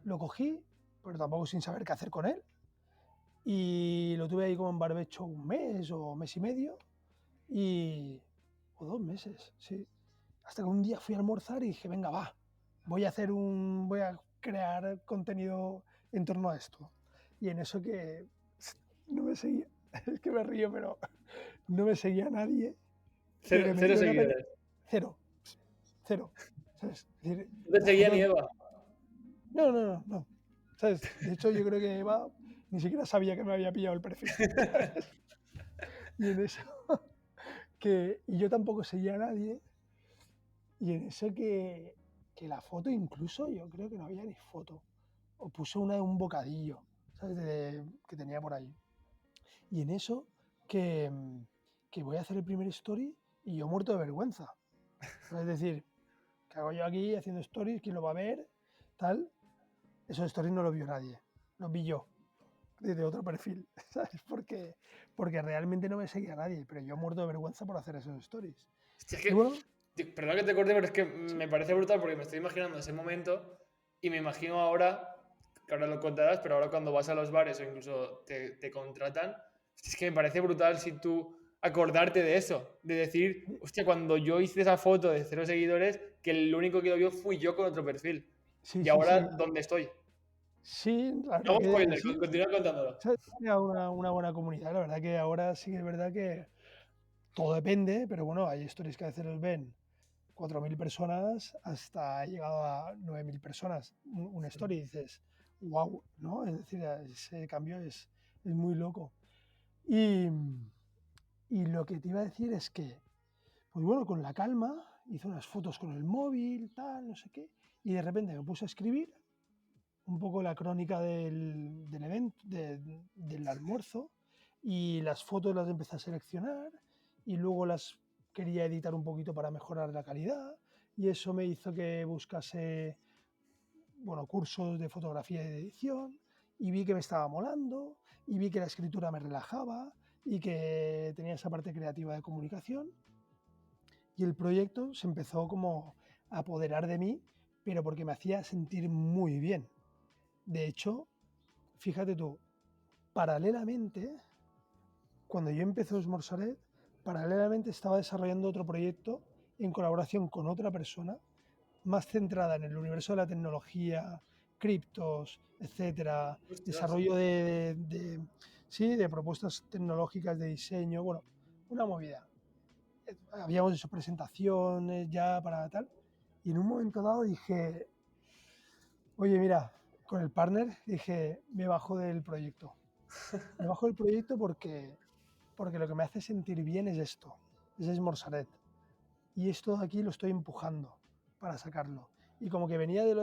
lo cogí, pero tampoco sin saber qué hacer con él. Y lo tuve ahí como en barbecho un mes o mes y medio, o 2 meses, sí. Hasta que un día fui a almorzar y dije, venga, va, voy a crear contenido en torno a esto. Y en eso que no me seguía, es que me río, pero no me seguía nadie. Cero, cero seguidores. Cero, cero. ¿Sabes? Es decir, No te las seguía ni fotos. Eva. No. ¿Sabes? De hecho, yo creo que Eva ni siquiera sabía que me había pillado el perfil. ¿Sabes? Y en eso y yo tampoco seguía a nadie. Y en eso que la foto, incluso, yo creo que no había ni foto. O puse una de un bocadillo, ¿sabes? Que tenía por ahí. Y en eso que, que voy a hacer el primer story y yo muerto de vergüenza. Es decir, ¿qué hago yo aquí haciendo stories? ¿Quién lo va a ver? Tal. Esos stories no los vio nadie. Los vi yo, desde otro perfil, ¿sabes? Porque realmente no me seguía nadie, pero yo muerto de vergüenza por hacer esos stories. Hostia, es Y bueno, perdón que te corte, pero es que sí, me parece brutal porque me estoy imaginando ese momento y me imagino ahora, que ahora lo contarás, pero ahora cuando vas a los bares o incluso te contratan, es que me parece brutal si tú acordarte de eso, de decir, hostia, cuando yo hice esa foto de 0 seguidores, que el único que lo vio fui yo con otro perfil. sí, Y sí, ahora, sí. ¿dónde estoy? Sí, la No verdad hago que spoiler, sí. continúa contándolo. Se ha creado una buena comunidad. La verdad que ahora sí que es verdad que todo depende, pero bueno, hay stories que a veces los ven 4.000 personas hasta ha llegado a 9.000 personas. Un story y dices, wow, ¿no? Es decir, ese cambio es muy loco. Y, y lo que te iba a decir es que, pues bueno, con la calma, hice unas fotos con el móvil, tal, no sé qué, y de repente me puse a escribir un poco la crónica del evento, del almuerzo, y las fotos las empecé a seleccionar y luego las quería editar un poquito para mejorar la calidad, y eso me hizo que buscase, bueno, cursos de fotografía y de edición, y vi que me estaba molando, y vi que la escritura me relajaba y que tenía esa parte creativa de comunicación, y el proyecto se empezó como a apoderar de mí, pero porque me hacía sentir muy bien. De hecho, fíjate tú, paralelamente, cuando yo empecé Osmorsaret, paralelamente estaba desarrollando otro proyecto en colaboración con otra persona, más centrada en el universo de la tecnología, criptos, etcétera, Ostras. desarrollo sí, de propuestas tecnológicas de diseño, bueno, una movida. Habíamos hecho presentaciones ya para tal, y en un momento dado dije, oye, mira, con el partner dije, me bajo del proyecto. Me bajo del proyecto porque lo que me hace sentir bien es esto, es Esmorzaret. Y esto de aquí lo estoy empujando para sacarlo. Y como que venía de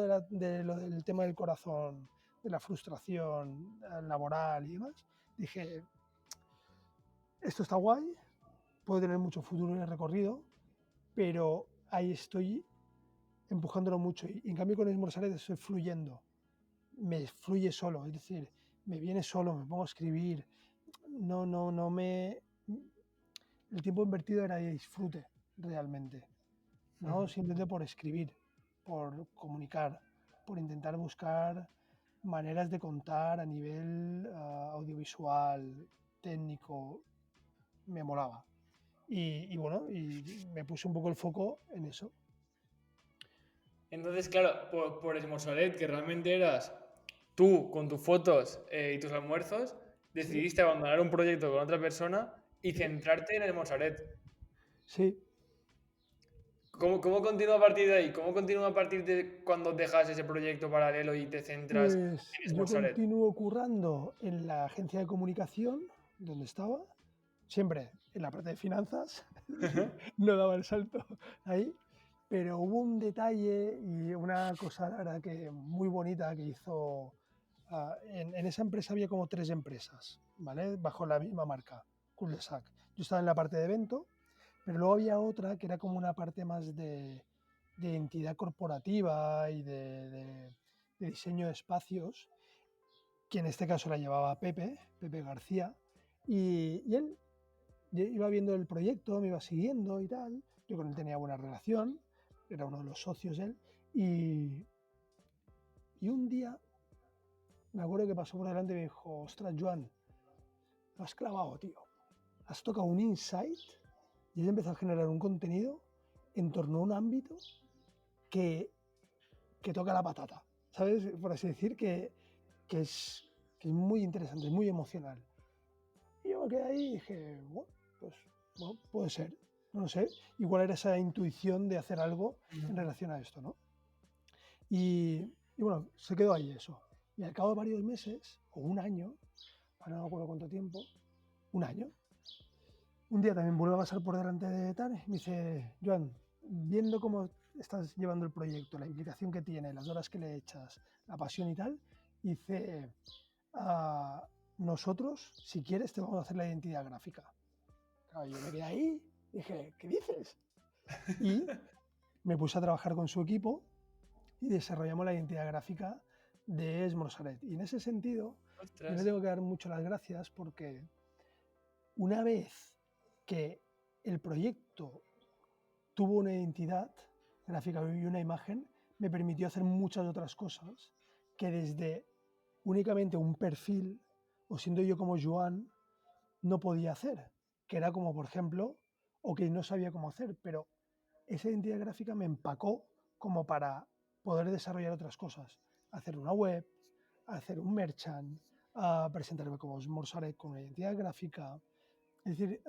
lo del tema del corazón, de la frustración laboral y demás, dije, esto está guay, puede tener mucho futuro en el recorrido, pero ahí estoy empujándolo mucho. Y en cambio con Esmorzaret estoy fluyendo, me fluye solo, es decir, me viene solo, me pongo a escribir, no me... El tiempo invertido era de disfrute, realmente, ¿no? Simplemente por escribir, por comunicar, por intentar buscar maneras de contar a nivel audiovisual, técnico, me molaba. Y bueno, y me puse un poco el foco en eso. Entonces, claro, por Esmosolet, que realmente eras tú con tus fotos y tus almuerzos, Sí, decidiste abandonar un proyecto con otra persona y sí, centrarte en Esmosolet. sí. ¿Cómo continúa a partir de ahí? ¿Cómo continúa a partir de cuando dejas ese proyecto paralelo y te centras Pues en yo Esmosolet? continúo currando en la agencia de comunicación donde estaba, siempre en la parte de finanzas, es decir, no daba el salto ahí. pero hubo un detalle y una cosa, la verdad, que muy bonita que hizo. En esa empresa había como 3 empresas, ¿vale? Bajo la misma marca, Cul-de-sac. Yo estaba en la parte de evento, pero luego había otra que era como una parte más de entidad corporativa y de diseño de espacios, que en este caso la llevaba Pepe García, y él iba viendo el proyecto, me iba siguiendo y tal. Yo con él tenía buena relación, era uno de los socios él, y un día me acuerdo que pasó por delante y me dijo, ostras, Joan, lo has clavado, tío. Has tocado un insight y has empezado a generar un contenido en torno a un ámbito que, que toca la patata, ¿sabes? Por así decir, que es, que es muy interesante, muy emocional. Y yo me quedé ahí y dije, bueno, pues bueno, puede ser, no lo sé. Igual era esa intuición de hacer algo en relación a esto, ¿no? Y bueno, se quedó ahí eso. Y al cabo de varios meses, o un año, ahora no me acuerdo cuánto tiempo, un año, un día también vuelve a pasar por delante de Tane y me dice, Joan, viendo cómo estás llevando el proyecto, la implicación que tiene, las horas que le echas, la pasión y tal, dice, nosotros, si quieres, te vamos a hacer la identidad gráfica. Claro, yo me quedé ahí, dije, ¿qué dices? Y me puse a trabajar con su equipo y desarrollamos la identidad gráfica de Esmorzaret. Y en ese sentido, yo le Ostras. tengo que dar mucho las gracias porque una vez que el proyecto tuvo una identidad gráfica y una imagen, me permitió hacer muchas otras cosas que desde únicamente un perfil, o siendo yo como Joan, no podía hacer, que era como, por ejemplo, o que no sabía cómo hacer, pero esa identidad gráfica me empacó como para poder desarrollar otras cosas, hacer una web, hacer un merchant, presentarme como Smorzaret con una identidad gráfica, es decir,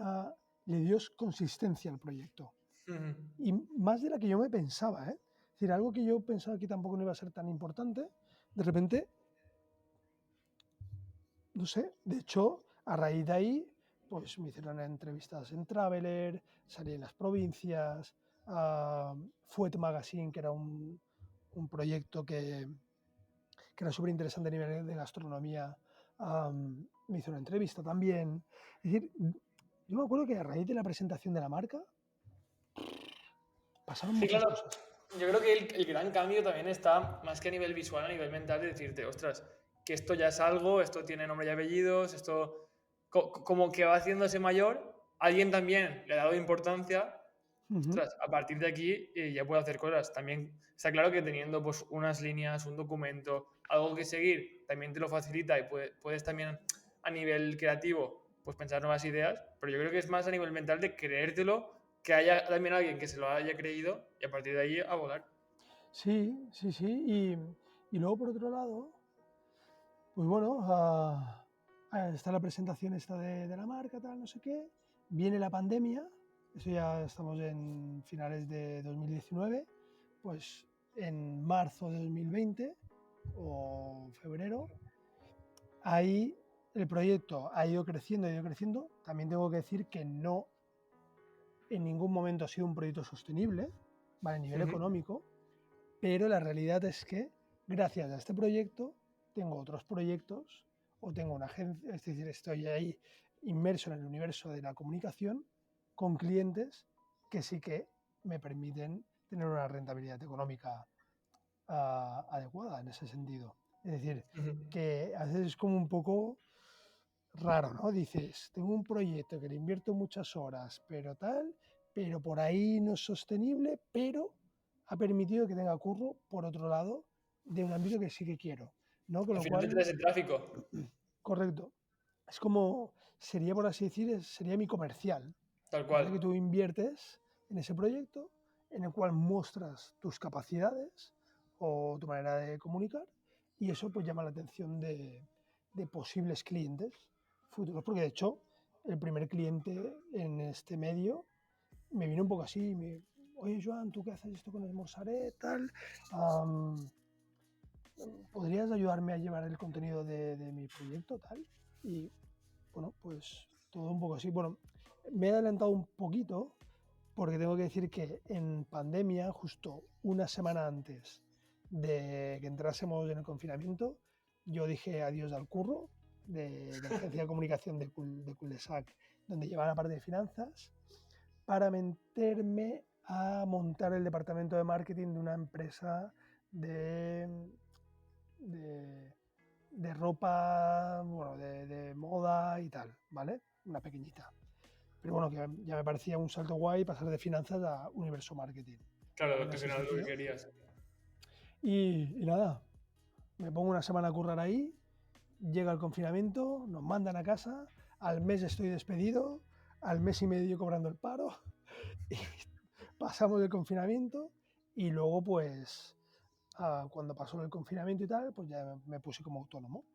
le dio consistencia al proyecto. Ujú. Y más de la que yo me pensaba, ¿eh? Es decir, algo que yo pensaba que tampoco no iba a ser tan importante, de repente, no sé, de hecho, a raíz de ahí, pues me hicieron entrevistas en Traveler, salí en las provincias, Fuet Magazine, que era un proyecto que era súper interesante a nivel de gastronomía, me hizo una entrevista también. Es decir, yo me acuerdo que a raíz de la presentación de la marca pasaron Sí, muchas claro. cosas. Yo creo que el gran cambio también está más que a nivel visual, a nivel mental, de decirte, ostras, que esto ya es algo, esto tiene nombre y apellidos, esto como que va haciéndose mayor, alguien también le ha dado importancia, Ujú. ostras, a partir de aquí ya puedo hacer cosas. También está claro que teniendo pues unas líneas, un documento, algo que seguir, también te lo facilita y puedes también a nivel creativo pues pensar nuevas ideas, pero yo creo que es más a nivel mental de creértelo, que haya también alguien que se lo haya creído y a partir de ahí a volar. Sí, sí, sí. Y luego, por otro lado, pues bueno, está la presentación esta de la marca, tal, no sé qué. Viene la pandemia, eso ya estamos en finales de 2019, pues en marzo de 2020 o febrero, ahí el proyecto ha ido creciendo, ha ido creciendo. También tengo que decir que no en ningún momento ha sido un proyecto sostenible, ¿vale? A nivel Ujú. económico, pero la realidad es que gracias a este proyecto tengo otros proyectos o tengo una agencia, es decir, estoy ahí inmerso en el universo de la comunicación con clientes que sí que me permiten tener una rentabilidad económica adecuada en ese sentido. Es decir, Ujú. que a veces es como un poco raro, ¿no? Dices, tengo un proyecto que le invierto muchas horas, pero tal, pero por ahí no es sostenible, pero ha permitido que tenga curro, por otro lado, de un ámbito que sí que quiero, ¿no? Con Al lo final te cual, traes el tráfico, correcto. Es como, sería por así decir, sería mi comercial, tal ¿vale? cual. Que tú inviertes en ese proyecto, en el cual muestras tus capacidades o tu manera de comunicar, y eso pues llama la atención de posibles clientes futuros, porque de hecho el primer cliente en este medio me vino un poco así, oye Joan, ¿tú qué haces esto con Esmorzaret, tal? Am, ¿Podrías ayudarme a llevar el contenido de mi proyecto, tal? Y bueno, pues todo un poco así. Bueno, me he adelantado un poquito, porque tengo que decir que en pandemia, justo una semana antes de que entrásemos en el confinamiento, yo dije adiós al curro de la agencia de comunicación de Cul-de-sac, donde llevaba la parte de finanzas, para meterme a montar el departamento de marketing de una empresa de, de, de ropa, bueno, de moda y tal, ¿vale? Una pequeñita. Pero bueno, que ya me parecía un salto guay pasar de finanzas a universo marketing, Claro, en que al ese final es lo que sentido. querías. Y nada, me pongo una semana a currar ahí, llega el confinamiento, nos mandan a casa, al mes estoy despedido, al mes y medio cobrando el paro, y pasamos el confinamiento y luego pues cuando pasó el confinamiento y tal, pues ya me puse como autónomo.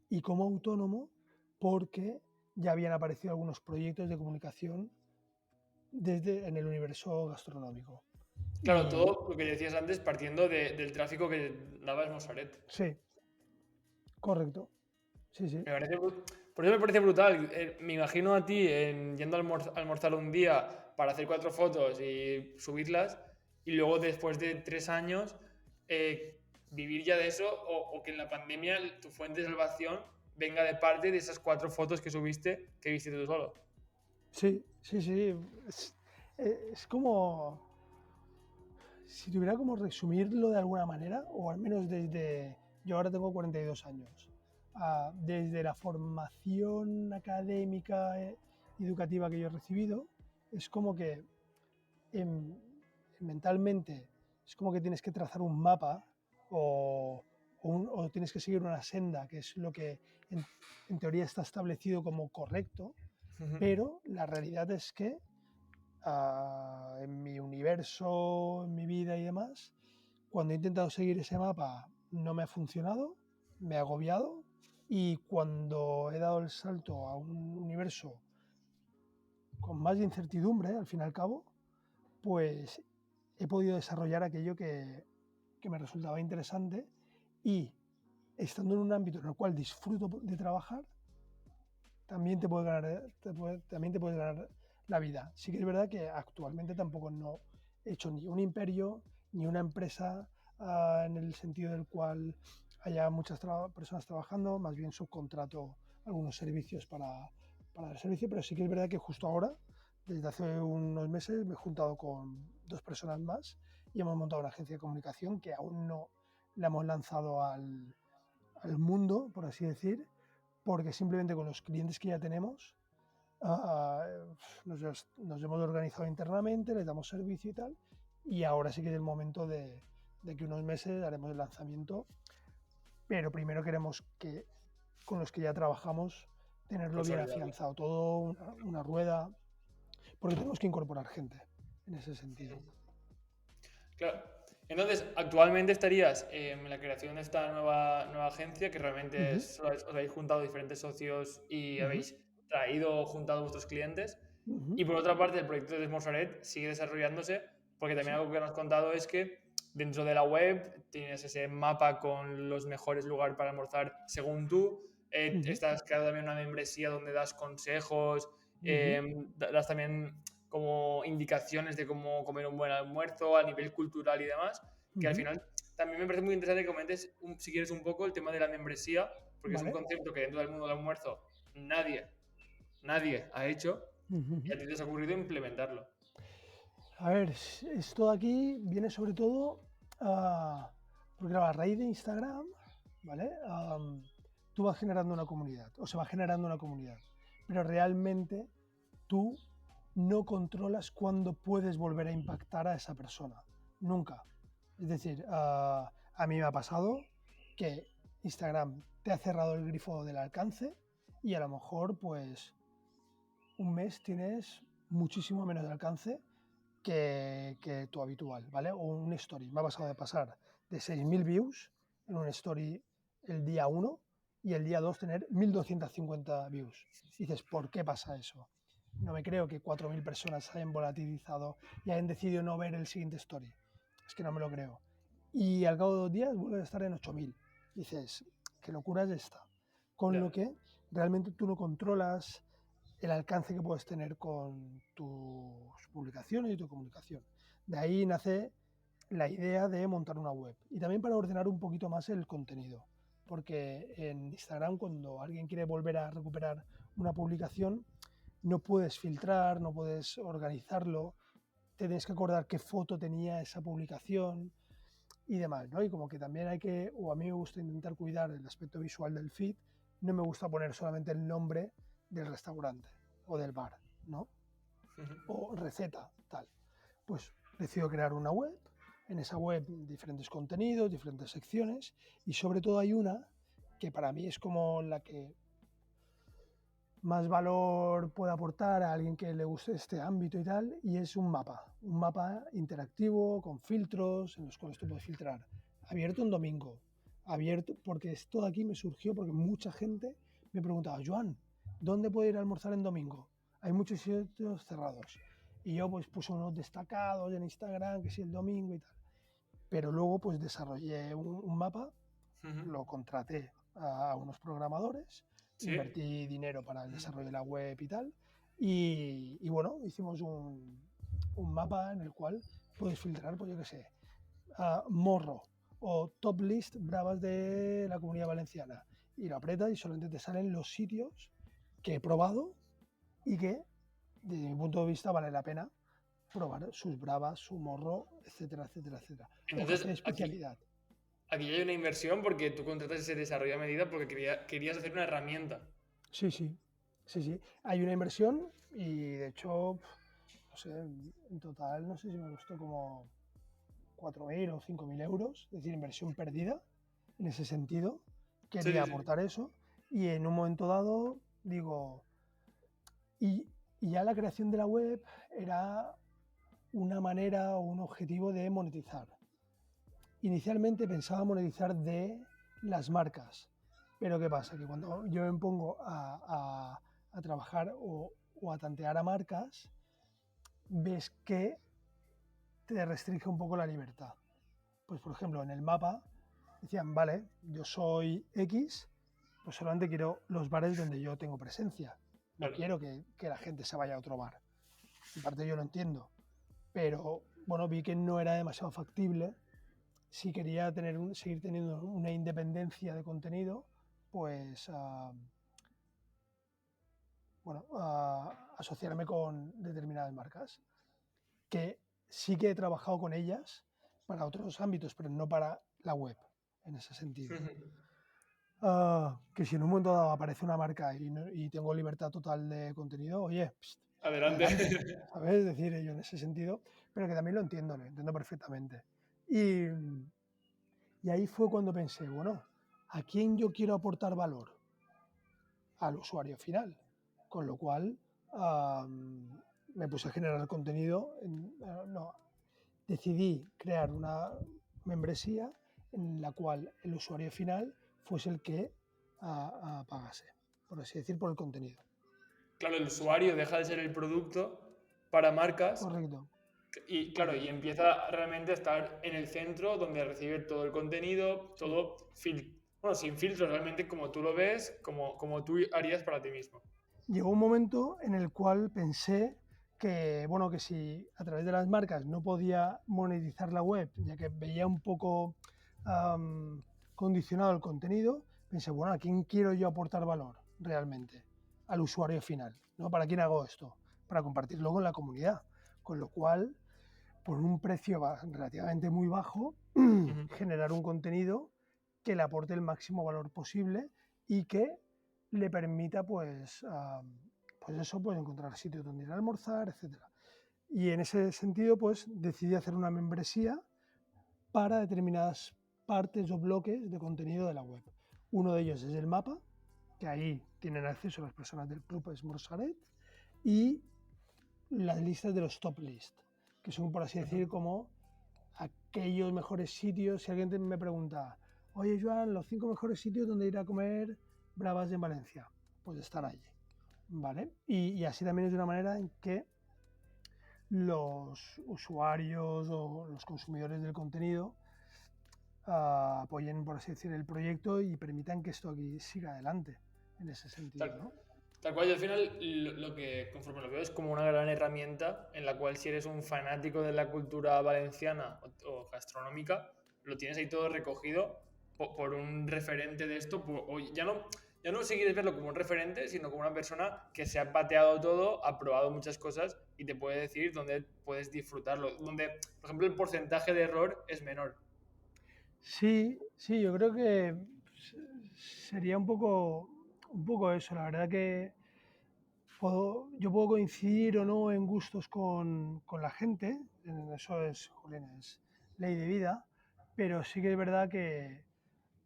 Y como autónomo porque ya habían aparecido algunos proyectos de comunicación desde en el universo gastronómico. Claro, Y todo lo que decías antes partiendo del tráfico que daba Mosaret. sí, correcto. Sí, sí. Me parece, por eso me parece brutal. Me imagino a ti yendo a almorzar un día para hacer 4 fotos y subirlas, y luego después de 3 años vivir ya de eso, o que en la pandemia tu fuente de salvación venga de parte de esas 4 fotos que subiste que viste tú solo. Sí, sí, sí. Es como, si tuviera como resumirlo de alguna manera, o al menos desde, yo ahora tengo 42 años, desde la formación académica educativa que yo he recibido, es como que em, mentalmente es como que tienes que trazar un mapa o tienes que seguir una senda, que es lo que en teoría está establecido como correcto, pero la realidad es que en mi universo, en mi vida y demás, cuando he intentado seguir ese mapa no me ha funcionado, me ha agobiado y cuando he dado el salto a un universo con más incertidumbre, al fin y al cabo, pues he podido desarrollar aquello que me resultaba interesante y estando en un ámbito en el cual disfruto de trabajar, también te puede ganar, también te puedes ganar la vida. Sí que es verdad que actualmente tampoco no he hecho ni un imperio, ni una empresa en el sentido del cual haya muchas personas trabajando, más bien subcontrato algunos servicios para el servicio, pero sí que es verdad que justo ahora, desde hace unos meses, me he juntado con 2 personas más y hemos montado una agencia de comunicación que aún no la hemos lanzado al mundo, por así decir, porque simplemente con los clientes que ya tenemos ah, nos hemos organizado internamente, les damos servicio y tal, y ahora sí que es el momento de que unos meses haremos el lanzamiento, pero primero queremos que con los que ya trabajamos tenerlo bien Consolidarlo. afianzado, todo una rueda, porque tenemos que incorporar gente en ese sentido. Claro. Entonces, actualmente estarías en la creación de esta nueva agencia, que realmente Ujú, os habéis juntado diferentes socios y ujú, habéis traído, juntado vuestros clientes. ujú. Y por otra parte, el proyecto de Smorsaret sigue desarrollándose, porque también Sí, algo que nos has contado es que dentro de la web tienes ese mapa con los mejores lugares para almorzar según tú. ujú, Estás creando también una membresía donde das consejos, ujú, das también como indicaciones de cómo comer un buen almuerzo a nivel cultural y demás, que al ujú. final también me parece muy interesante que comentes, si quieres, un poco el tema de la membresía, porque es un Vale. concepto que dentro del mundo del almuerzo nadie ha hecho y Ujú. a ti te has ocurrido implementarlo. A ver, esto de aquí viene sobre todo porque claro, a raíz de Instagram, ¿vale? Tú vas generando una comunidad, o se va generando una comunidad, pero realmente tú no controlas cuándo puedes volver a impactar a esa persona, nunca. Es decir, a mí me ha pasado que Instagram te ha cerrado el grifo del alcance y a lo mejor pues un mes tienes muchísimo menos de alcance que tu habitual, ¿vale? O un story. Me ha pasado de pasar de 6.000 views en un story el día 1 y el día 2 tener 1.250 views. Y dices, ¿por qué pasa eso? No me creo que 4.000 personas hayan volatilizado y hayan decidido no ver el siguiente story. Es que no me lo creo. Y al cabo de 2 días vuelve a estar en 8.000. Dices, ¿qué locura es esta? Con Ya. lo que realmente tú no controlas el alcance que puedes tener con tus publicaciones y tu comunicación. De ahí nace la idea de montar una web y también para ordenar un poquito más el contenido, porque en Instagram cuando alguien quiere volver a recuperar una publicación no puedes filtrar, no puedes organizarlo, te tienes que acordar qué foto tenía esa publicación y demás, ¿no? Y como que también hay que, o a mí me gusta intentar cuidar el aspecto visual del feed, no me gusta poner solamente el nombre del restaurante o del bar, ¿no? O receta, tal. Pues decido crear una web, en esa web diferentes contenidos, diferentes secciones y sobre todo hay una que para mí es como la que más valor puede aportar a alguien que le guste este ámbito y tal, y es un mapa interactivo con filtros en los cuales tú puedes filtrar abierto un domingo, abierto, porque esto de aquí me surgió porque mucha gente me preguntaba, Joan, ¿dónde puedo ir a almorzar en domingo? Hay muchos sitios cerrados. Y yo pues puse unos destacados en Instagram, que sí, el domingo y tal. Pero luego pues desarrollé un mapa, lo contraté a unos programadores, Sí. invertí dinero para el desarrollo de la web y tal, y bueno, hicimos un mapa en el cual puedes filtrar, pues yo qué sé, morro o top list bravas de la Comunidad Valenciana, y lo aprietas y solamente te salen los sitios que he probado y que, desde mi punto de vista, vale la pena probar sus bravas, su morro, etcétera, etcétera, etcétera. O Entonces, cualquier aquí, especialidad. aquí ya hay una inversión porque tú contratas ese desarrollo a medida porque querías hacer una herramienta. Sí, sí, sí, sí. Hay una inversión y de hecho, no sé, en total no sé si me costó como 4.000 o 5.000 euros, es decir, inversión perdida en ese sentido. Sí, Quería sí, sí. aportar eso y en un momento dado digo, y ya la creación de la web era una manera o un objetivo de monetizar. Inicialmente pensaba monetizar de las marcas, pero ¿qué pasa? Que cuando yo me pongo a trabajar o a tantear a marcas, ves que te restringe un poco la libertad. Pues por ejemplo, en el mapa decían, vale, yo soy X, pues solamente quiero los bares donde yo tengo presencia. No Claro. quiero que la gente se vaya a otro bar. En parte yo lo entiendo, pero bueno, vi que no era demasiado factible si quería seguir teniendo una independencia de contenido, pues bueno, asociarme con determinadas marcas, que sí que he trabajado con ellas para otros ámbitos, pero no para la web, en ese sentido. Que si en un momento dado aparece una marca y tengo libertad total de contenido, oye, pst, Adelante. adelante, ¿sabes? Es decir, yo en ese sentido, pero que también lo entiendo perfectamente. Y ahí fue cuando pensé, bueno, ¿a quién yo quiero aportar valor? Al usuario final. Con lo cual me puse a generar contenido. No, decidí crear una membresía en la cual el usuario final fuese el que pagase, por así decir, por el contenido. Claro, el usuario deja de ser el producto para marcas Correcto, y claro, y correcto. empieza realmente a estar en el centro donde recibe todo el contenido, Sí. todo bueno, sin filtros, realmente como tú lo ves, como tú harías para ti mismo. Llegó un momento en el cual pensé que, bueno, que si a través de las marcas no podía monetizar la web, ya que veía un poco condicionado el contenido, pensé, bueno, ¿a quién quiero yo aportar valor realmente? Al usuario final, ¿no? ¿Para quién hago esto? Para compartirlo con la comunidad. Con lo cual, por un precio relativamente muy bajo, Ujú. generar un contenido que le aporte el máximo valor posible y que le permita pues eso, pues encontrar sitios donde ir a almorzar, etcétera. Y en ese sentido, pues decidí hacer una membresía para determinadas partes o bloques de contenido de la web. Uno de ellos es el mapa, que ahí tienen acceso las personas del Club Esmorzaret, y las listas de los top list, que son, por así decir, como aquellos mejores sitios. Si alguien me pregunta, oye Joan, los 5 mejores sitios donde ir a comer bravas en Valencia, pues están allí, ¿vale? Y así también es de una manera en que los usuarios o los consumidores del contenido apoyen, por así decir, el proyecto y permitan que esto aquí siga adelante, en ese sentido, Tal, ¿no? Tal cual, yo al final lo que conforme lo veo es como una gran herramienta en la cual si eres un fanático de la cultura valenciana o gastronómica, lo tienes ahí todo recogido por un referente de esto, o ya no si quieres verlo como un referente, sino como una persona que se ha pateado todo, ha probado muchas cosas y te puede decir dónde puedes disfrutarlo, donde, por ejemplo, el porcentaje de error es menor. Sí, sí, yo creo que sería un poco eso. La verdad que yo puedo coincidir o no en gustos con la gente, eso es, jolín, es ley de vida, pero sí que es verdad que,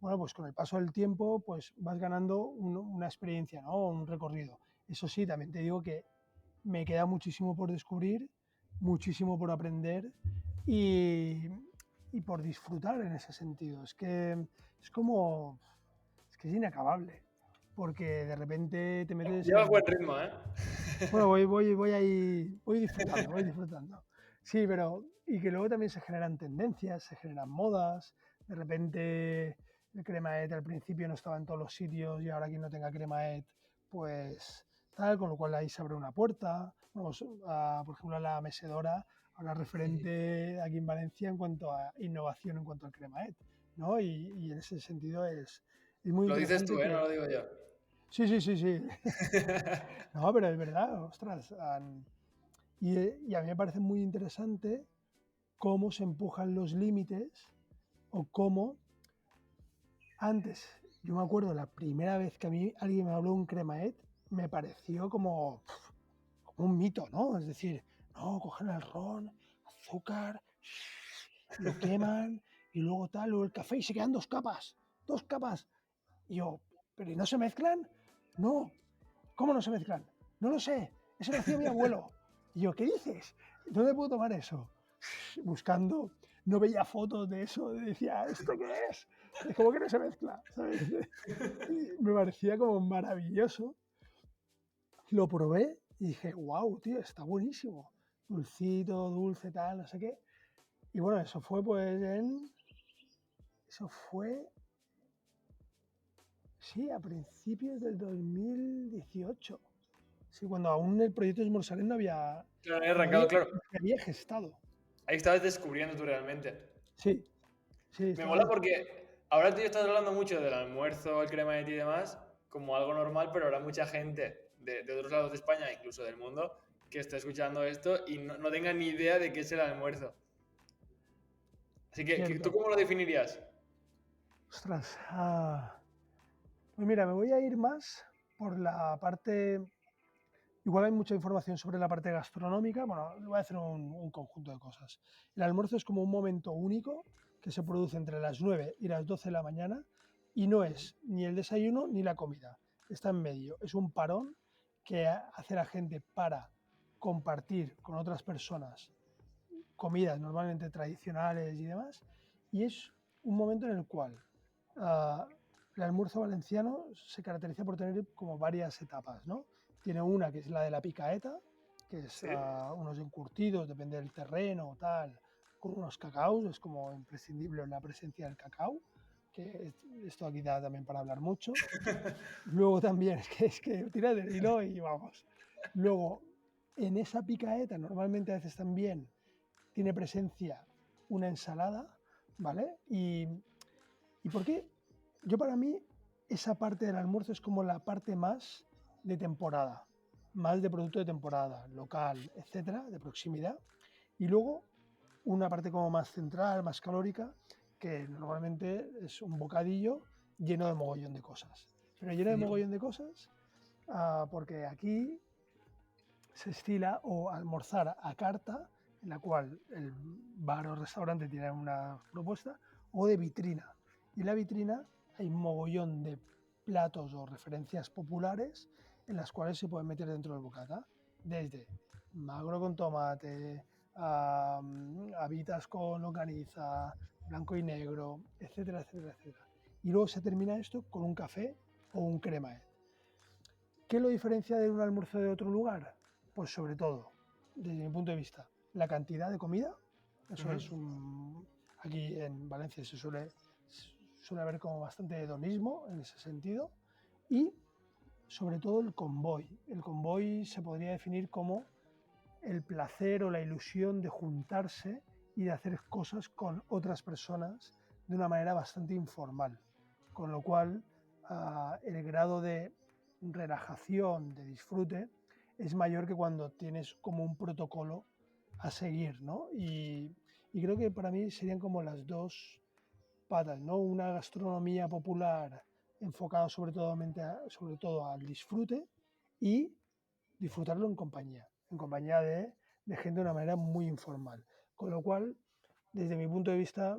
bueno, pues con el paso del tiempo, pues vas ganando una experiencia, ¿no? Un recorrido. Eso sí, también te digo que me queda muchísimo por descubrir, muchísimo por aprender y, y por disfrutar en ese sentido. Es como, es que es inacabable, porque de repente te metes Llevas en... buen ritmo, ¿eh? Bueno, voy ahí, voy disfrutando, voy disfrutando. Sí, pero y que luego también se generan tendencias, se generan modas. De repente el cremaet al principio no estaba en todos los sitios y ahora quien no tenga cremaet, pues tal, con lo cual ahí se abre una puerta. Vamos, por ejemplo, la mecedora, ahora referente aquí en Valencia en cuanto a innovación en cuanto al cremaet, ¿no? Y en ese sentido es muy Lo dices interesante tú, ¿eh? No que... lo digo yo. Sí, sí, sí, sí. No, pero es verdad, ostras. Y a mí me parece muy interesante cómo se empujan los límites o cómo antes, yo me acuerdo la primera vez que a mí alguien me habló de un cremaet, me pareció como un mito, ¿no? Es decir, no, cogen el ron, azúcar, lo queman y luego tal, luego el café y se quedan dos capas, dos capas. Y yo, ¿pero y no se mezclan? No, ¿cómo no se mezclan? No lo sé, eso lo hacía mi abuelo. Y yo, ¿qué dices? ¿Dónde puedo tomar eso? Buscando, no veía fotos de eso, decía, ¿esto qué es? Es como que no se mezcla, ¿sabes? Y me parecía como maravilloso. Lo probé y dije, wow, tío, está buenísimo. Dulcito, dulce, tal, no sé qué. Y bueno, eso fue pues eso fue, sí, a principios del 2018. Sí, cuando aún el proyecto Esmorzaren Claro, he no arrancado, había, claro. se había gestado. Ahí estabas descubriendo tú realmente. Sí, sí, Me estaba... mola porque ahora tú estás hablando mucho del almuerzo, el crema de ti y demás, como algo normal, pero habrá mucha gente de otros lados de España, incluso del mundo, que está escuchando esto y no tenga ni idea de qué es el almuerzo. Así que, ¿tú Cierto. cómo lo definirías? Ostras. Pues mira, me voy a ir más por la parte... Igual hay mucha información sobre la parte gastronómica. Bueno, voy a hacer un conjunto de cosas. El almuerzo es como un momento único que se produce entre las 9 y las 12 de la mañana y no es ni el desayuno ni la comida. Está en medio. Es un parón que hace la gente para compartir con otras personas comidas normalmente tradicionales y demás, y es un momento en el cual uh, el almuerzo valenciano se caracteriza por tener como varias etapas, ¿no? Tiene una que es la de la picaeta, que es ¿Sí? unos encurtidos, depende del terreno o tal, con unos cacaos, es como imprescindible la presencia del cacao, que esto aquí da también para hablar mucho. Luego también, es que tira del hilo y vamos. Luego, en esa picaeta normalmente a veces también tiene presencia una ensalada, ¿vale? ¿Y por qué? Yo para mí esa parte del almuerzo es como la parte más de temporada, más de producto de temporada, local, etcétera, de proximidad. Y luego una parte como más central, más calórica, que normalmente es un bocadillo lleno de mogollón de cosas. Pero lleno de Ujú. mogollón de cosas porque aquí se estila o almorzar a carta, en la cual el bar o restaurante tiene una propuesta, o de vitrina. Y en la vitrina hay un mogollón de platos o referencias populares en las cuales se pueden meter dentro del bocata, desde magro con tomate, habitas con longaniza, blanco y negro, etcétera, etcétera, etcétera. Y luego se termina esto con un café o un crema. ¿Qué lo diferencia de un almuerzo de otro lugar? Pues sobre todo, desde mi punto de vista, la cantidad de comida. Eso Ujú. es un... Aquí en Valencia suele haber como bastante hedonismo en ese sentido. Y sobre todo el convoy. El convoy se podría definir como el placer o la ilusión de juntarse y de hacer cosas con otras personas de una manera bastante informal. Con lo cual, el grado de relajación, de disfrute, es mayor que cuando tienes como un protocolo a seguir, ¿no? Y creo que para mí serían como las dos patas, ¿no? Una gastronomía popular enfocada sobre todo al disfrute y disfrutarlo en compañía de gente de una manera muy informal. Con lo cual, desde mi punto de vista,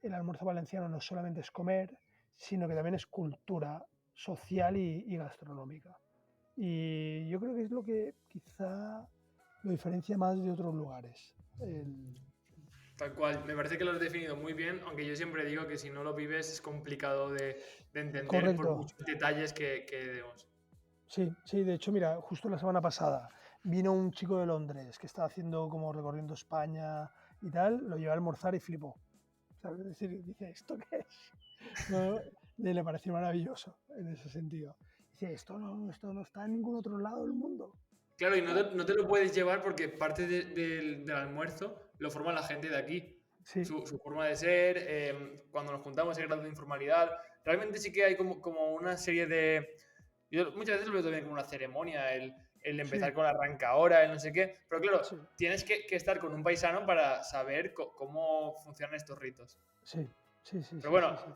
el almuerzo valenciano no solamente es comer, sino que también es cultura social y gastronómica. Y yo creo que es lo que quizá lo diferencia más de otros lugares. Tal cual, me parece que lo has definido muy bien, aunque yo siempre digo que si no lo vives es complicado de entender por Correcto, muchos detalles que demos. sí, sí, de hecho, mira, justo la semana pasada vino un chico de Londres que estaba haciendo como recorriendo España y tal, lo llevé a almorzar y flipó. ¿Sabes? Es decir, dice, ¿esto qué es? No, le pareció maravilloso en ese sentido. Dice, esto no está en ningún otro lado del mundo. Claro, y no ¿No? no te lo puedes llevar porque parte del almuerzo lo forma la gente de aquí. Sí, Su forma de ser, cuando nos juntamos, el grado de informalidad. Realmente sí que hay como una serie de... Yo muchas veces lo veo también como una ceremonia, el sí, empezar con arranca ahora, el no sé qué. Pero claro, sí, tienes que estar con un paisano para saber cómo funcionan estos ritos. sí, sí, sí, Pero sí, bueno, sí, sí,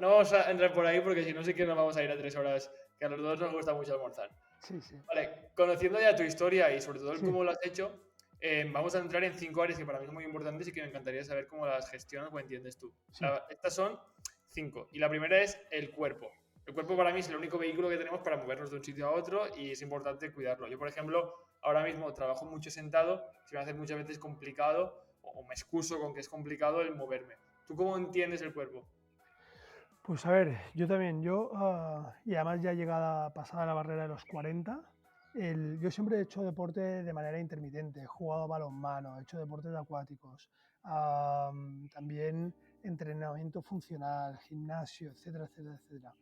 no vamos a entrar por ahí porque si no, sí que nos vamos a ir a 3 horas, que a los dos nos gusta mucho almorzar. sí, sí, Vale, conociendo ya tu historia y sobre todo el sí, cómo lo has hecho, vamos a entrar en 5 áreas que para mí son muy importantes y que me encantaría saber cómo las gestionas o entiendes tú. sí, Estas son 5. Y la primera es el cuerpo. El cuerpo para mí es el único vehículo que tenemos para movernos de un sitio a otro y es importante cuidarlo. Yo, por ejemplo, ahora mismo trabajo mucho sentado, se me hace muchas veces complicado o me excuso con que es complicado el moverme. ¿Tú cómo entiendes el cuerpo? Pues a ver, yo también, y además ya llegada, pasada la barrera de los 40, yo siempre he hecho deporte de manera intermitente, he jugado balonmano, he hecho deportes acuáticos, también entrenamiento funcional, gimnasio, etcétera, etcétera, etcétera.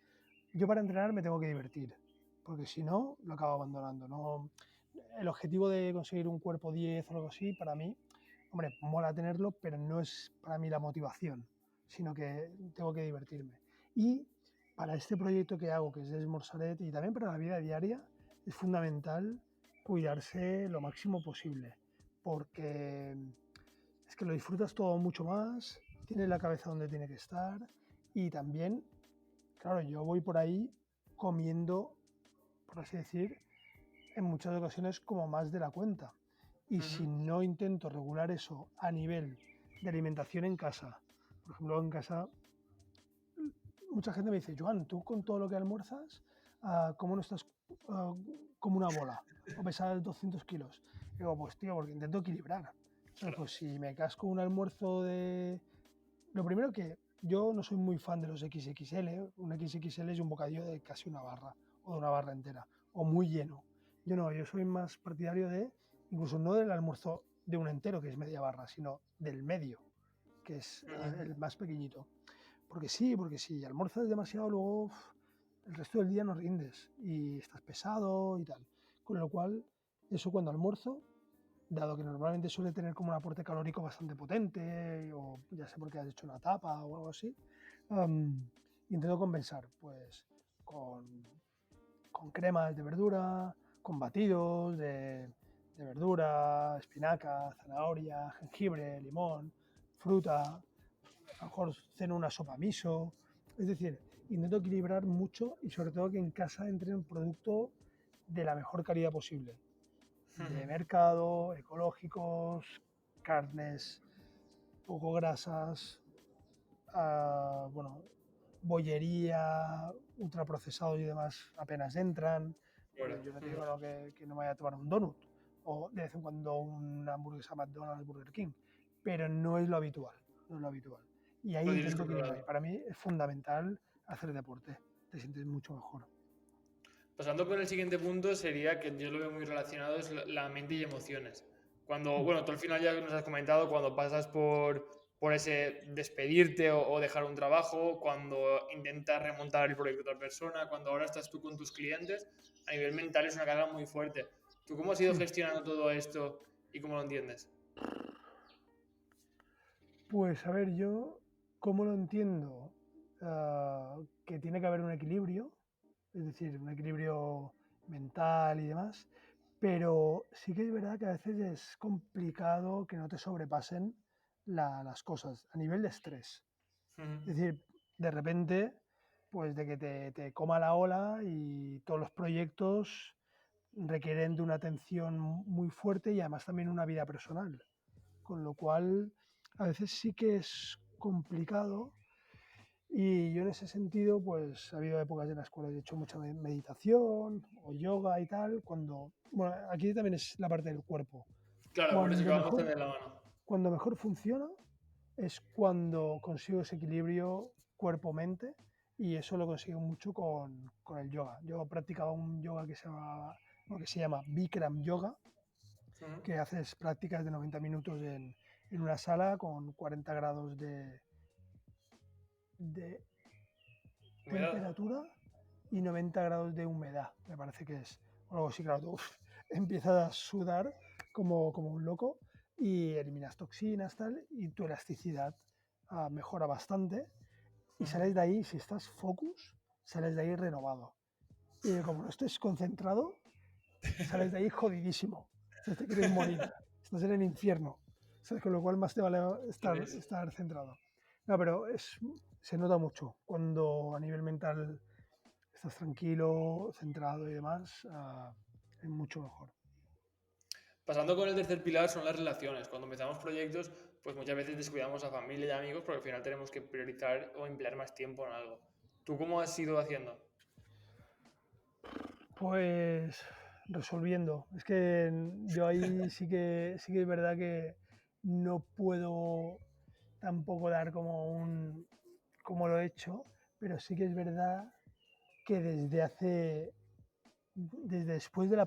Yo para entrenar me tengo que divertir, porque si no, lo acabo abandonando. No, el objetivo de conseguir un cuerpo 10 o algo así, para mí, hombre, mola tenerlo, pero no es para mí la motivación, sino que tengo que divertirme. Y para este proyecto que hago, que es de Esmorzaret, y también para la vida diaria, es fundamental cuidarse lo máximo posible, porque es que lo disfrutas todo mucho más, tienes la cabeza donde tiene que estar y también, claro, yo voy por ahí comiendo, por así decir, en muchas ocasiones como más de la cuenta. Y Ujú. si no intento regular eso a nivel de alimentación en casa, por ejemplo, en casa, mucha gente me dice, Joan, tú con todo lo que almuerzas, ¿cómo no estás ah, como una bola? O pesas 200 kilos. Digo, pues tío, porque intento equilibrar. Claro. Pues si me casco un almuerzo de... Lo primero que yo no soy muy fan de los XXL. Un XXL es un bocadillo de casi una barra o de una barra entera o muy lleno. Yo no, yo soy más partidario de, incluso no del almuerzo de un entero, que es media barra, sino del medio, que es Ujú. el más pequeñito. Porque si almuerzas demasiado, luego el resto del día no rindes y estás pesado y tal. Con lo cual, eso cuando almuerzo, dado que normalmente suele tener como un aporte calórico bastante potente, o ya sea porque has hecho una tapa o algo así, am, intento compensar pues con, con cremas de verdura, con batidos de verdura, espinaca, zanahoria, jengibre, limón, fruta, a lo mejor ceno una sopa miso. Es decir, intento equilibrar mucho y sobre todo que en casa entre un producto de la mejor calidad posible. Ujú. De mercado, ecológicos, carnes poco grasas, bueno, bollería, ultraprocesados y demás apenas entran, Fuera. porque yo no te Ujú. digo no, que no me vaya a tomar un donut o de vez en cuando una hamburguesa McDonald's, Burger King, pero no es lo habitual, no es lo habitual. Y ahí Lo tienes intento equilibrar. Y controlado. para mí es fundamental hacer deporte, te sientes mucho mejor. Pasando con el siguiente punto sería que yo lo veo muy relacionado, es la mente y emociones. Cuando, Mm, bueno, tú al final ya nos has comentado, cuando pasas por por ese despedirte o dejar un trabajo, cuando intentas remontar el proyecto de otra persona, cuando ahora estás tú con tus clientes, a nivel mental es una carga muy fuerte. ¿Tú cómo has ido Sí. gestionando todo esto y cómo lo entiendes? Pues a ver, yo, ¿cómo lo entiendo? Que tiene que haber un equilibrio, es decir, un equilibrio mental y demás, pero sí que es verdad que a veces es complicado que no te sobrepasen las cosas a nivel de estrés. Ujú. Es decir, de repente, pues de que te coma la ola y todos los proyectos requieren de una atención muy fuerte y además también una vida personal. Con lo cual, a veces sí que es complicado y yo en ese sentido, pues ha habido épocas en las cuales he hecho mucha meditación o yoga y tal, cuando, bueno, aquí también es la parte del cuerpo. Claro, por eso que Cuando vamos a mejor, tener la mano. cuando mejor funciona es cuando consigo ese equilibrio cuerpo-mente y eso lo consigo mucho con el yoga. Yo practicaba un yoga bueno, que se llama Bikram Yoga, Ujú. que haces prácticas de 90 minutos en una sala con 40 grados de Humedad. temperatura y 90 grados de humedad, me parece que es. O algo así, claro, tú empiezas a sudar como un loco y eliminas toxinas, tal, y tu elasticidad mejora bastante y Ujú. sales de ahí, si estás focus, sales de ahí renovado. Y como no estés concentrado, sales de ahí jodidísimo. O sea, te quieres morir, estás en el infierno. ¿Sabes? Con lo cual más te vale Ya ves. estar centrado. No, pero se nota mucho cuando a nivel mental estás tranquilo, centrado y demás, es mucho mejor. Pasando con el tercer pilar son las relaciones. Cuando empezamos proyectos, pues muchas veces descuidamos a familia y amigos porque al final tenemos que priorizar o emplear más tiempo en algo. ¿Tú cómo has ido haciendo? Pues resolviendo. Es que yo ahí sí que es verdad que no puedo tampoco dar como lo he hecho, pero sí que es verdad que desde después de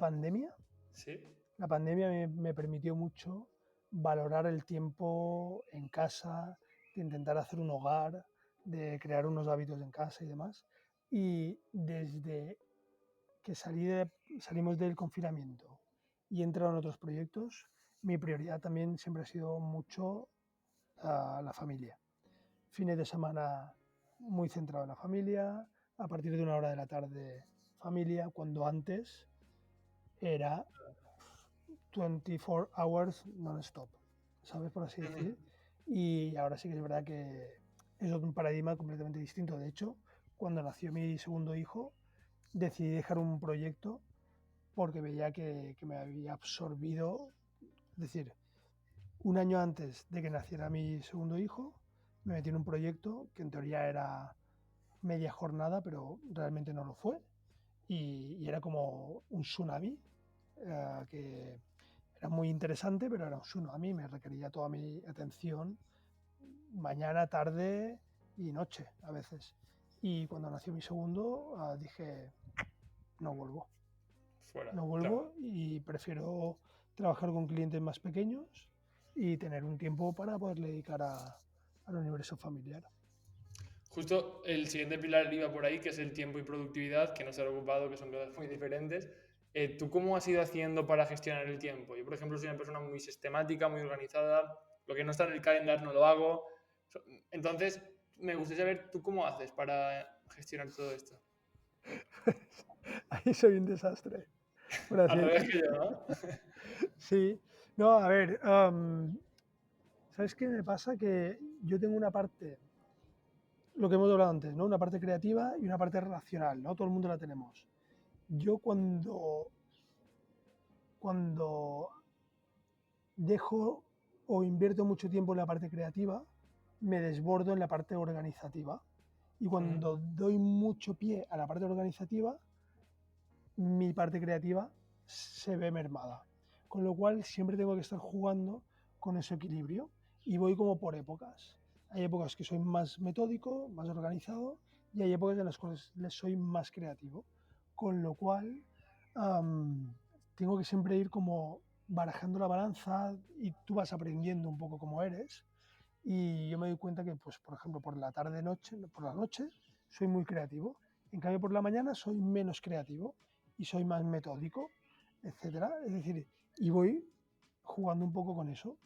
¿Sí? la pandemia me permitió mucho valorar el tiempo en casa, de intentar hacer un hogar, de crear unos hábitos en casa y demás. Y desde que salimos del confinamiento y entraron otros proyectos, mi prioridad también siempre ha sido mucho la familia. Fines de semana muy centrado en la familia, a partir de una hora de la tarde familia, cuando antes era 24 hours non-stop, ¿sabes? Por así Ujú. decir. Y ahora sí que es verdad que es un paradigma completamente distinto. De hecho, cuando nació mi segundo hijo, decidí dejar un proyecto porque veía que me había absorbido. Es decir, un año antes de que naciera mi segundo hijo, me metí en un proyecto que en teoría era media jornada, pero realmente no lo fue. Y era como un tsunami que era muy interesante, pero era un tsunami, me requería toda mi atención mañana, tarde y noche a veces. Y cuando nació mi segundo, dije, no vuelvo, Fuera, no claro. vuelvo y prefiero trabajar con clientes más pequeños y tener un tiempo para poder dedicar al universo familiar. Justo el siguiente pilar iba por ahí, que es el tiempo y productividad, que no ser ocupado, que son cosas muy diferentes. ¿Tú cómo has ido haciendo para gestionar el tiempo? Yo, por ejemplo, soy una persona muy sistemática, muy organizada. Lo que no está en el calendario no lo hago. Entonces, me gustaría saber tú cómo haces para gestionar todo esto. Ahí soy un desastre, por así Al revés decir. que yo, ¿no? Sí, no, a ver, ¿sabes qué me pasa? Que yo tengo una parte, lo que hemos hablado antes, ¿no? Una parte creativa y una parte relacional, ¿no? Todo el mundo la tenemos. Yo cuando dejo o invierto mucho tiempo en la parte creativa, me desbordo en la parte organizativa. Y Ujú. cuando doy mucho pie a la parte organizativa, mi parte creativa se ve mermada. Con lo cual siempre tengo que estar jugando con ese equilibrio y voy como por épocas. Hay épocas que soy más metódico, más organizado y hay épocas en las cuales soy más creativo. Con lo cual tengo que siempre ir como barajando la balanza y tú vas aprendiendo un poco cómo eres y yo me doy cuenta que, pues, por ejemplo, por la tarde-noche, por la noche, soy muy creativo. En cambio, por la mañana soy menos creativo y soy más metódico, etcétera. Es decir, y voy jugando un poco con eso.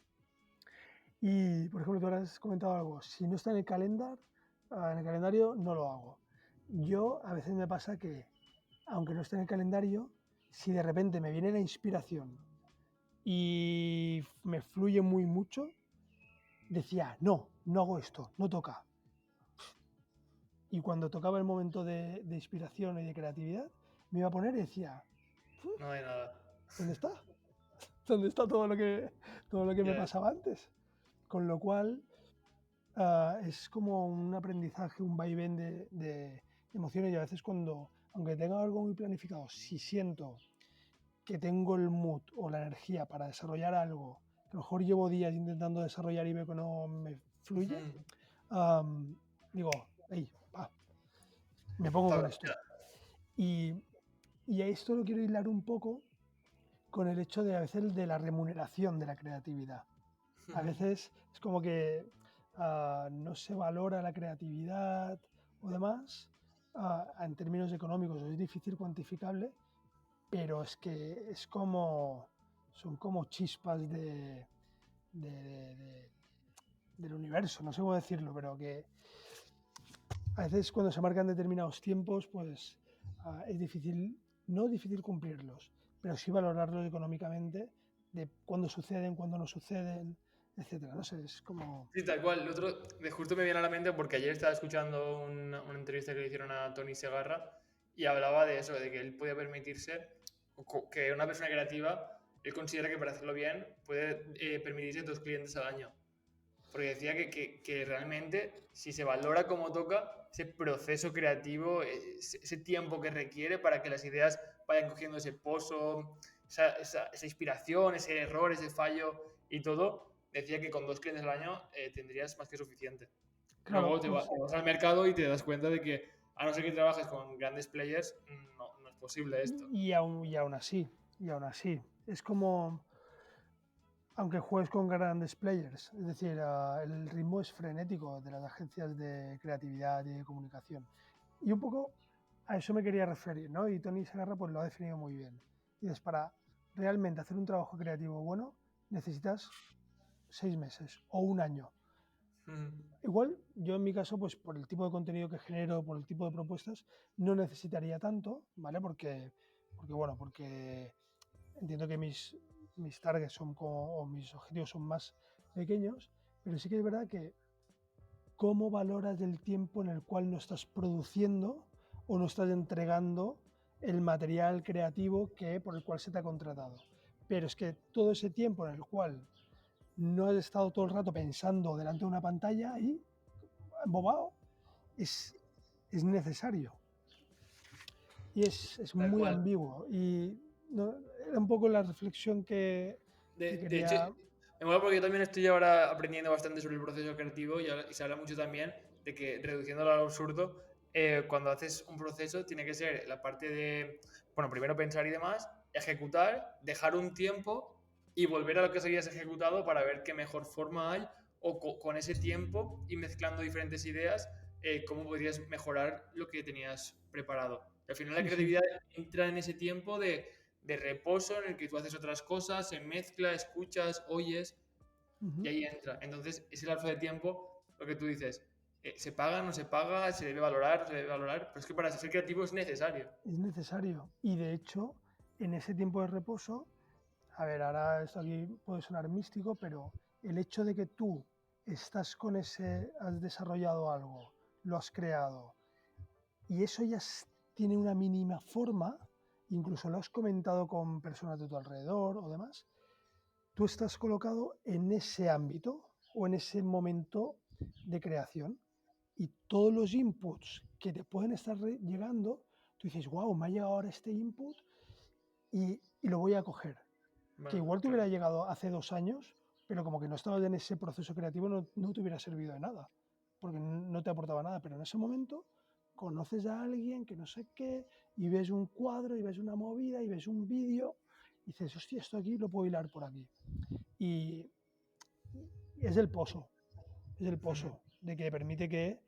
Y, por ejemplo, tú ahora has comentado algo, si no está en el calendario no lo hago. Yo a veces me pasa que, aunque no esté en el calendario, si de repente me viene la inspiración y me fluye muy mucho, decía, no, no hago esto, no toca. Y cuando tocaba el momento de inspiración y de creatividad, me iba a poner y decía, No hay nada. ¿dónde está? ¿Dónde está todo lo que me Ya, pasaba antes? Con lo cual, es como un aprendizaje, un vaivén de emociones y a veces cuando, aunque tenga algo muy planificado, si siento que tengo el mood o la energía para desarrollar algo, que a lo mejor llevo días intentando desarrollar y veo que no me fluye, ujú. digo, hey, va, me pongo Está con bien, esto. Y, y a esto lo quiero hilar un poco con el hecho de a veces de la remuneración de la creatividad. A ujú. veces es como que no se valora la creatividad o demás en términos económicos, es difícil cuantificable, pero es que es como, son como chispas de- de- del universo, no sé cómo decirlo, pero que a veces cuando se marcan determinados tiempos, pues es difícil, no difícil cumplirlos, pero sí valorarlos económicamente, de cuándo suceden, cuándo no suceden, etcétera. No sé, es como... Sí, tal cual. El otro, de justo me viene a la mente porque ayer estaba escuchando una entrevista que le hicieron a Tony Segarra y hablaba de eso, de que él podía permitirse, que una persona creativa, él considera que para hacerlo bien puede permitirse 2 clientes al año. Porque decía que realmente, si se valora como toca, ese proceso creativo, ese tiempo que requiere para que las ideas vayan cogiendo ese pozo, esa inspiración, ese error, ese fallo y todo, decía que con 2 clientes al año tendrías más que suficiente. Claro, Luego pues, te vas al mercado y te das cuenta de que, a no ser que trabajes con grandes players, no es posible esto. y aún así, es como, aunque juegues con grandes players, es decir, el ritmo es frenético de las agencias de creatividad y de comunicación. Y un poco a eso me quería referir, ¿no? Y Tony Segarra pues lo ha definido muy bien. Y es para realmente hacer un trabajo creativo bueno, necesitas 6 meses o un año. Mm. Igual, yo en mi caso, pues por el tipo de contenido que genero, por el tipo de propuestas, no necesitaría tanto, ¿vale? Porque entiendo que mis targets son como, o mis objetivos son más pequeños, pero sí que es verdad que cómo valoras el tiempo en el cual no estás produciendo o no estás entregando el material creativo por el cual se te ha contratado. Pero es que todo ese tiempo en el cual no has estado todo el rato pensando delante de una pantalla y embobado, es, es necesario. Y es Tal muy cual. ambiguo. Y era un poco la reflexión que De hecho, quería... me mola porque yo también estoy ahora aprendiendo bastante sobre el proceso creativo y se habla mucho también de que reduciéndolo al absurdo, cuando haces un proceso tiene que ser la parte de, bueno, primero pensar y demás, ejecutar, dejar un tiempo y volver a lo que se habías ejecutado para ver qué mejor forma hay o con ese tiempo y mezclando diferentes ideas, cómo podrías mejorar lo que tenías preparado. Al final la Sí, sí. creatividad entra en ese tiempo de reposo en el que tú haces otras cosas, se mezcla, escuchas, oyes y Ujú. ahí entra. Entonces, ese lapso de tiempo, lo que tú dices, ¿se paga, no se paga? ¿Se debe valorar, no se debe valorar? Pero es que para ser creativo es necesario. Es necesario. Y de hecho, en ese tiempo de reposo, a ver, ahora esto aquí puede sonar místico, pero el hecho de que tú estás con ese, has desarrollado algo, lo has creado, y eso ya tiene una mínima forma, incluso lo has comentado con personas de tu alrededor o demás, tú estás colocado en ese ámbito o en ese momento de creación y todos los inputs que te pueden estar llegando, tú dices, wow, me ha llegado ahora este input y lo voy a coger. Que Bueno, igual te hubiera claro. llegado hace 2 años, pero como que no estabas en ese proceso creativo, no te hubiera servido de nada, porque no te aportaba nada. Pero en ese momento conoces a alguien que no sé qué, y ves un cuadro, y ves una movida, y ves un vídeo, y dices, hostia, esto aquí lo puedo hilar por aquí. Y es el pozo. es el pozo, de que permite que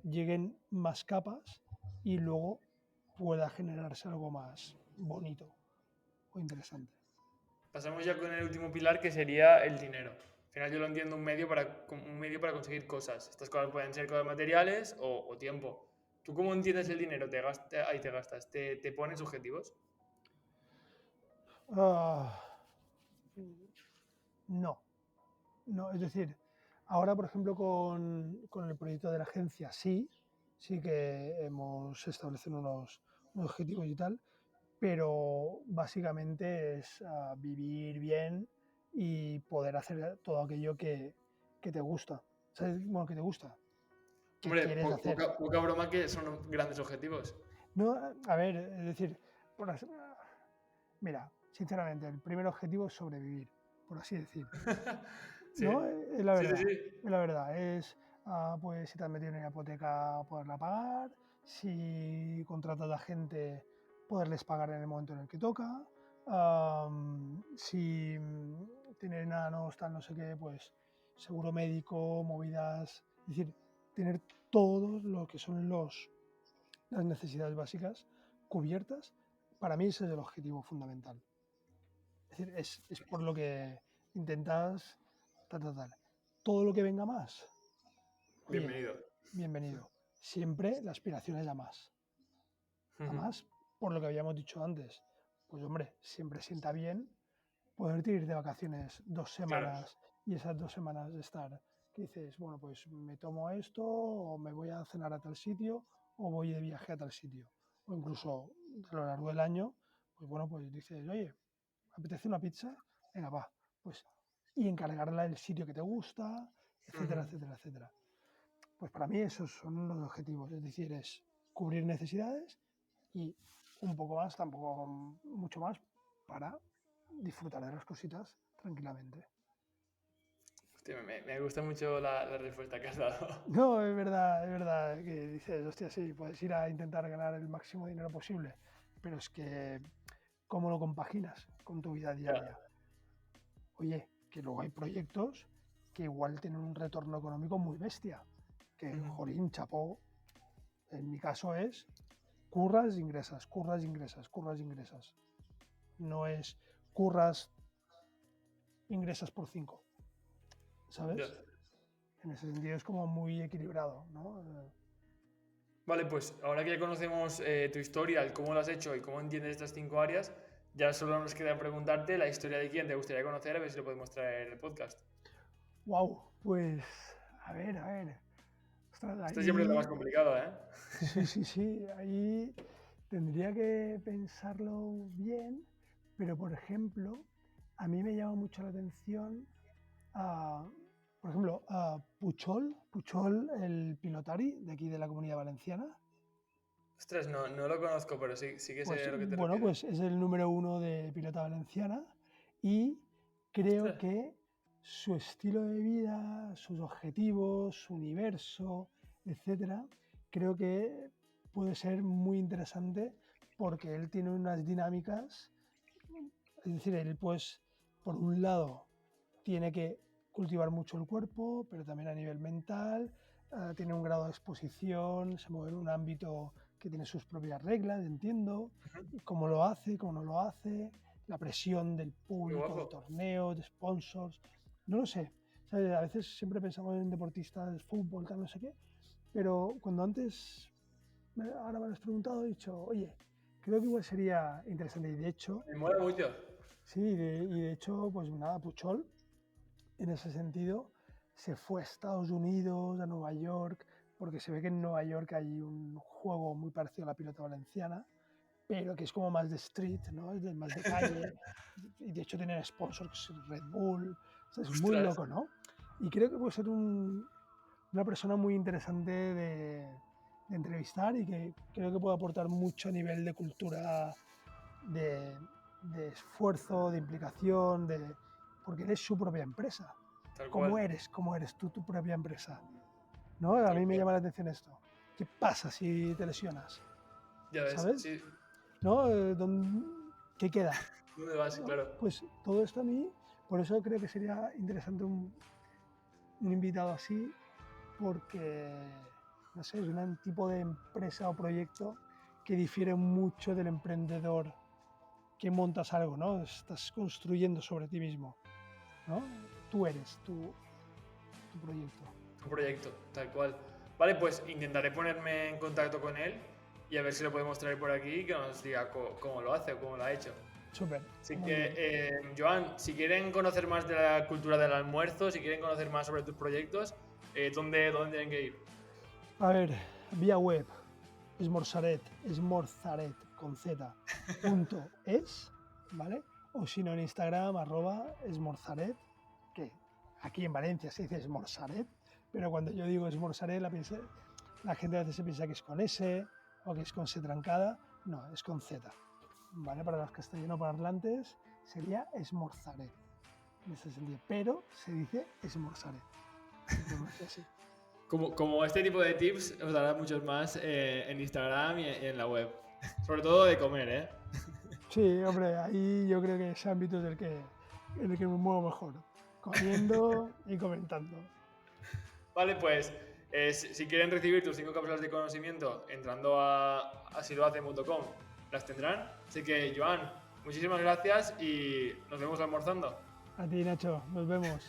lleguen más capas y luego pueda generarse algo más bonito o interesante. Pasamos ya con el último pilar que sería el dinero. Al final yo lo entiendo como un medio para conseguir cosas. Estas cosas pueden ser cosas materiales o tiempo. ¿Tú cómo entiendes el dinero? Ahí te gastas. ¿Te pones objetivos? Ah, no, no, es decir, ahora por ejemplo con el proyecto de la agencia sí que hemos establecido unos objetivos y tal, pero básicamente es vivir bien y poder hacer todo aquello que te gusta. ¿Sabes? Bueno, que te gusta, que Hombre, quieres hacer. poca broma que son grandes objetivos. No, a ver, es decir, mira, sinceramente, el primer objetivo es sobrevivir, por así decir. Sí, ¿No? Es la sí, sí, verdad, sí. es la verdad. Pues si te has metido en una hipoteca, poderla pagar, si contratas a gente, poderles pagar en el momento en el que toca, si tienen enanos, tal, no sé qué, pues seguro médico, movidas, es decir, tener todo lo que son las necesidades básicas cubiertas, para mí ese es el objetivo fundamental. Es decir, es por lo que intentas tal. Todo lo que venga más, oye, Bienvenido. bienvenido. Siempre la aspiración es a más. A Ujú. más, por lo que habíamos dicho antes. Pues hombre, siempre sienta bien poderte ir de vacaciones 2 semanas Claro. y esas 2 semanas de estar, que dices, bueno, pues me tomo esto, o me voy a cenar a tal sitio, o voy de viaje a tal sitio. O incluso a lo largo del año, pues bueno, pues dices, oye, ¿me apetece una pizza? Venga, va. Pues, y encargarla del sitio que te gusta, etcétera, Ujú. etcétera, etcétera. Pues para mí esos son los objetivos, es decir, es cubrir necesidades y un poco más, tampoco mucho más, para disfrutar de las cositas tranquilamente. Hostia, me gusta mucho la respuesta que has dado. No, es verdad que dices, hostia, sí, puedes ir a intentar ganar el máximo dinero posible, pero es que, ¿cómo lo compaginas con tu vida Ya. diaria? Oye, que luego hay proyectos que igual tienen un retorno económico muy bestia, que, Ujú. jolín, chapó, en mi caso es curras, ingresas, curras, ingresas, curras, ingresas. No es curras, ingresas por 5, Ya. ¿sabes? En ese sentido es como muy equilibrado, ¿no? Vale, pues ahora que ya conocemos tu historia, el cómo lo has hecho y cómo entiendes estas 5 áreas, ya solo nos queda preguntarte la historia de quién te gustaría conocer, a ver si lo podemos traer en el podcast. Wow, pues a ver, a ver. Ostras, Esta siempre es la ahí, más complicada, ¿eh? sí, sí, sí, ahí tendría que pensarlo bien, pero por ejemplo, a mí me llama mucho la atención, a, por ejemplo, a Puchol, el pilotari de aquí de la Comunidad Valenciana. Ostras, no lo conozco, pero sí que sé Pues a lo que te bueno, refieres. pues es el número uno de pilota valenciana y creo Ostras. que su estilo de vida, sus objetivos, su universo, etcétera, creo que puede ser muy interesante porque él tiene unas dinámicas, es decir, él pues por un lado tiene que cultivar mucho el cuerpo, pero también a nivel mental, tiene un grado de exposición, se mueve en un ámbito que tiene sus propias reglas, entiendo, y cómo lo hace, cómo no lo hace, la presión del Qué público, de guapo. torneos, de sponsors, no lo sé. ¿Sabes? A veces siempre pensamos en deportistas de fútbol, tal, no sé qué, pero cuando antes, ahora me lo has preguntado, he dicho, oye, creo que igual sería interesante. Y de hecho, Me mola mucho. sí, y de hecho, pues nada, Puchol en ese sentido, se fue a Estados Unidos, a Nueva York, porque se ve que en Nueva York hay un juego muy parecido a la pilota valenciana, pero que es como más de street, ¿no? Más de calle, y de hecho tienen sponsors, Red Bull, o sea, es muy Ostras. loco, ¿no? Y creo que puede ser una persona muy interesante de entrevistar y que creo que puede aportar mucho a nivel de cultura, de, de esfuerzo, de implicación, porque él es su propia empresa. Tal ¿Cómo cual. eres? ¿Cómo eres tú tu propia empresa? ¿No? A Tal mí me cual. llama la atención esto. ¿Qué pasa si te lesionas? Ya ves, ¿Sabes? sí. ¿No? ¿Qué queda? ¿Dónde vas? ¿No? Claro. Pues todo esto a mí, por eso creo que sería interesante un invitado así, porque, no sé, es un tipo de empresa o proyecto que difiere mucho del emprendedor que montas algo, ¿no? Estás construyendo sobre ti mismo, ¿no? Tú eres tu proyecto. Tu proyecto, tal cual. Vale, pues intentaré ponerme en contacto con él y a ver si lo podemos traer por aquí y que nos diga cómo lo hace o cómo lo ha hecho. Súper. Así Muy bien. que, Joan, si quieren conocer más de la cultura del almuerzo, si quieren conocer más sobre tus proyectos, ¿dónde tienen que ir? A ver, vía web, esmorzaret con z, .es, ¿vale? O si no en Instagram, @esmorzaret, que aquí en Valencia se dice esmorzaret, pero cuando yo digo esmorzaret la gente a veces se piensa que es con S o que es con S trancada. No, es con Z, ¿vale? Para los castellanoparlantes sería esmorzaret, en ese sentido, pero se dice esmorzaret, se pronuncia así. Como este tipo de tips os dará muchos más en Instagram y en la web. Sobre todo de comer, ¿eh? Sí, hombre, ahí yo creo que ese ámbito es en el que me muevo mejor, comiendo y comentando. Vale, pues si quieren recibir tus 5 cápsulas de conocimiento entrando a asilohace.com, las tendrán. Así que, Joan, muchísimas gracias y nos vemos almorzando. A ti, Nacho, nos vemos.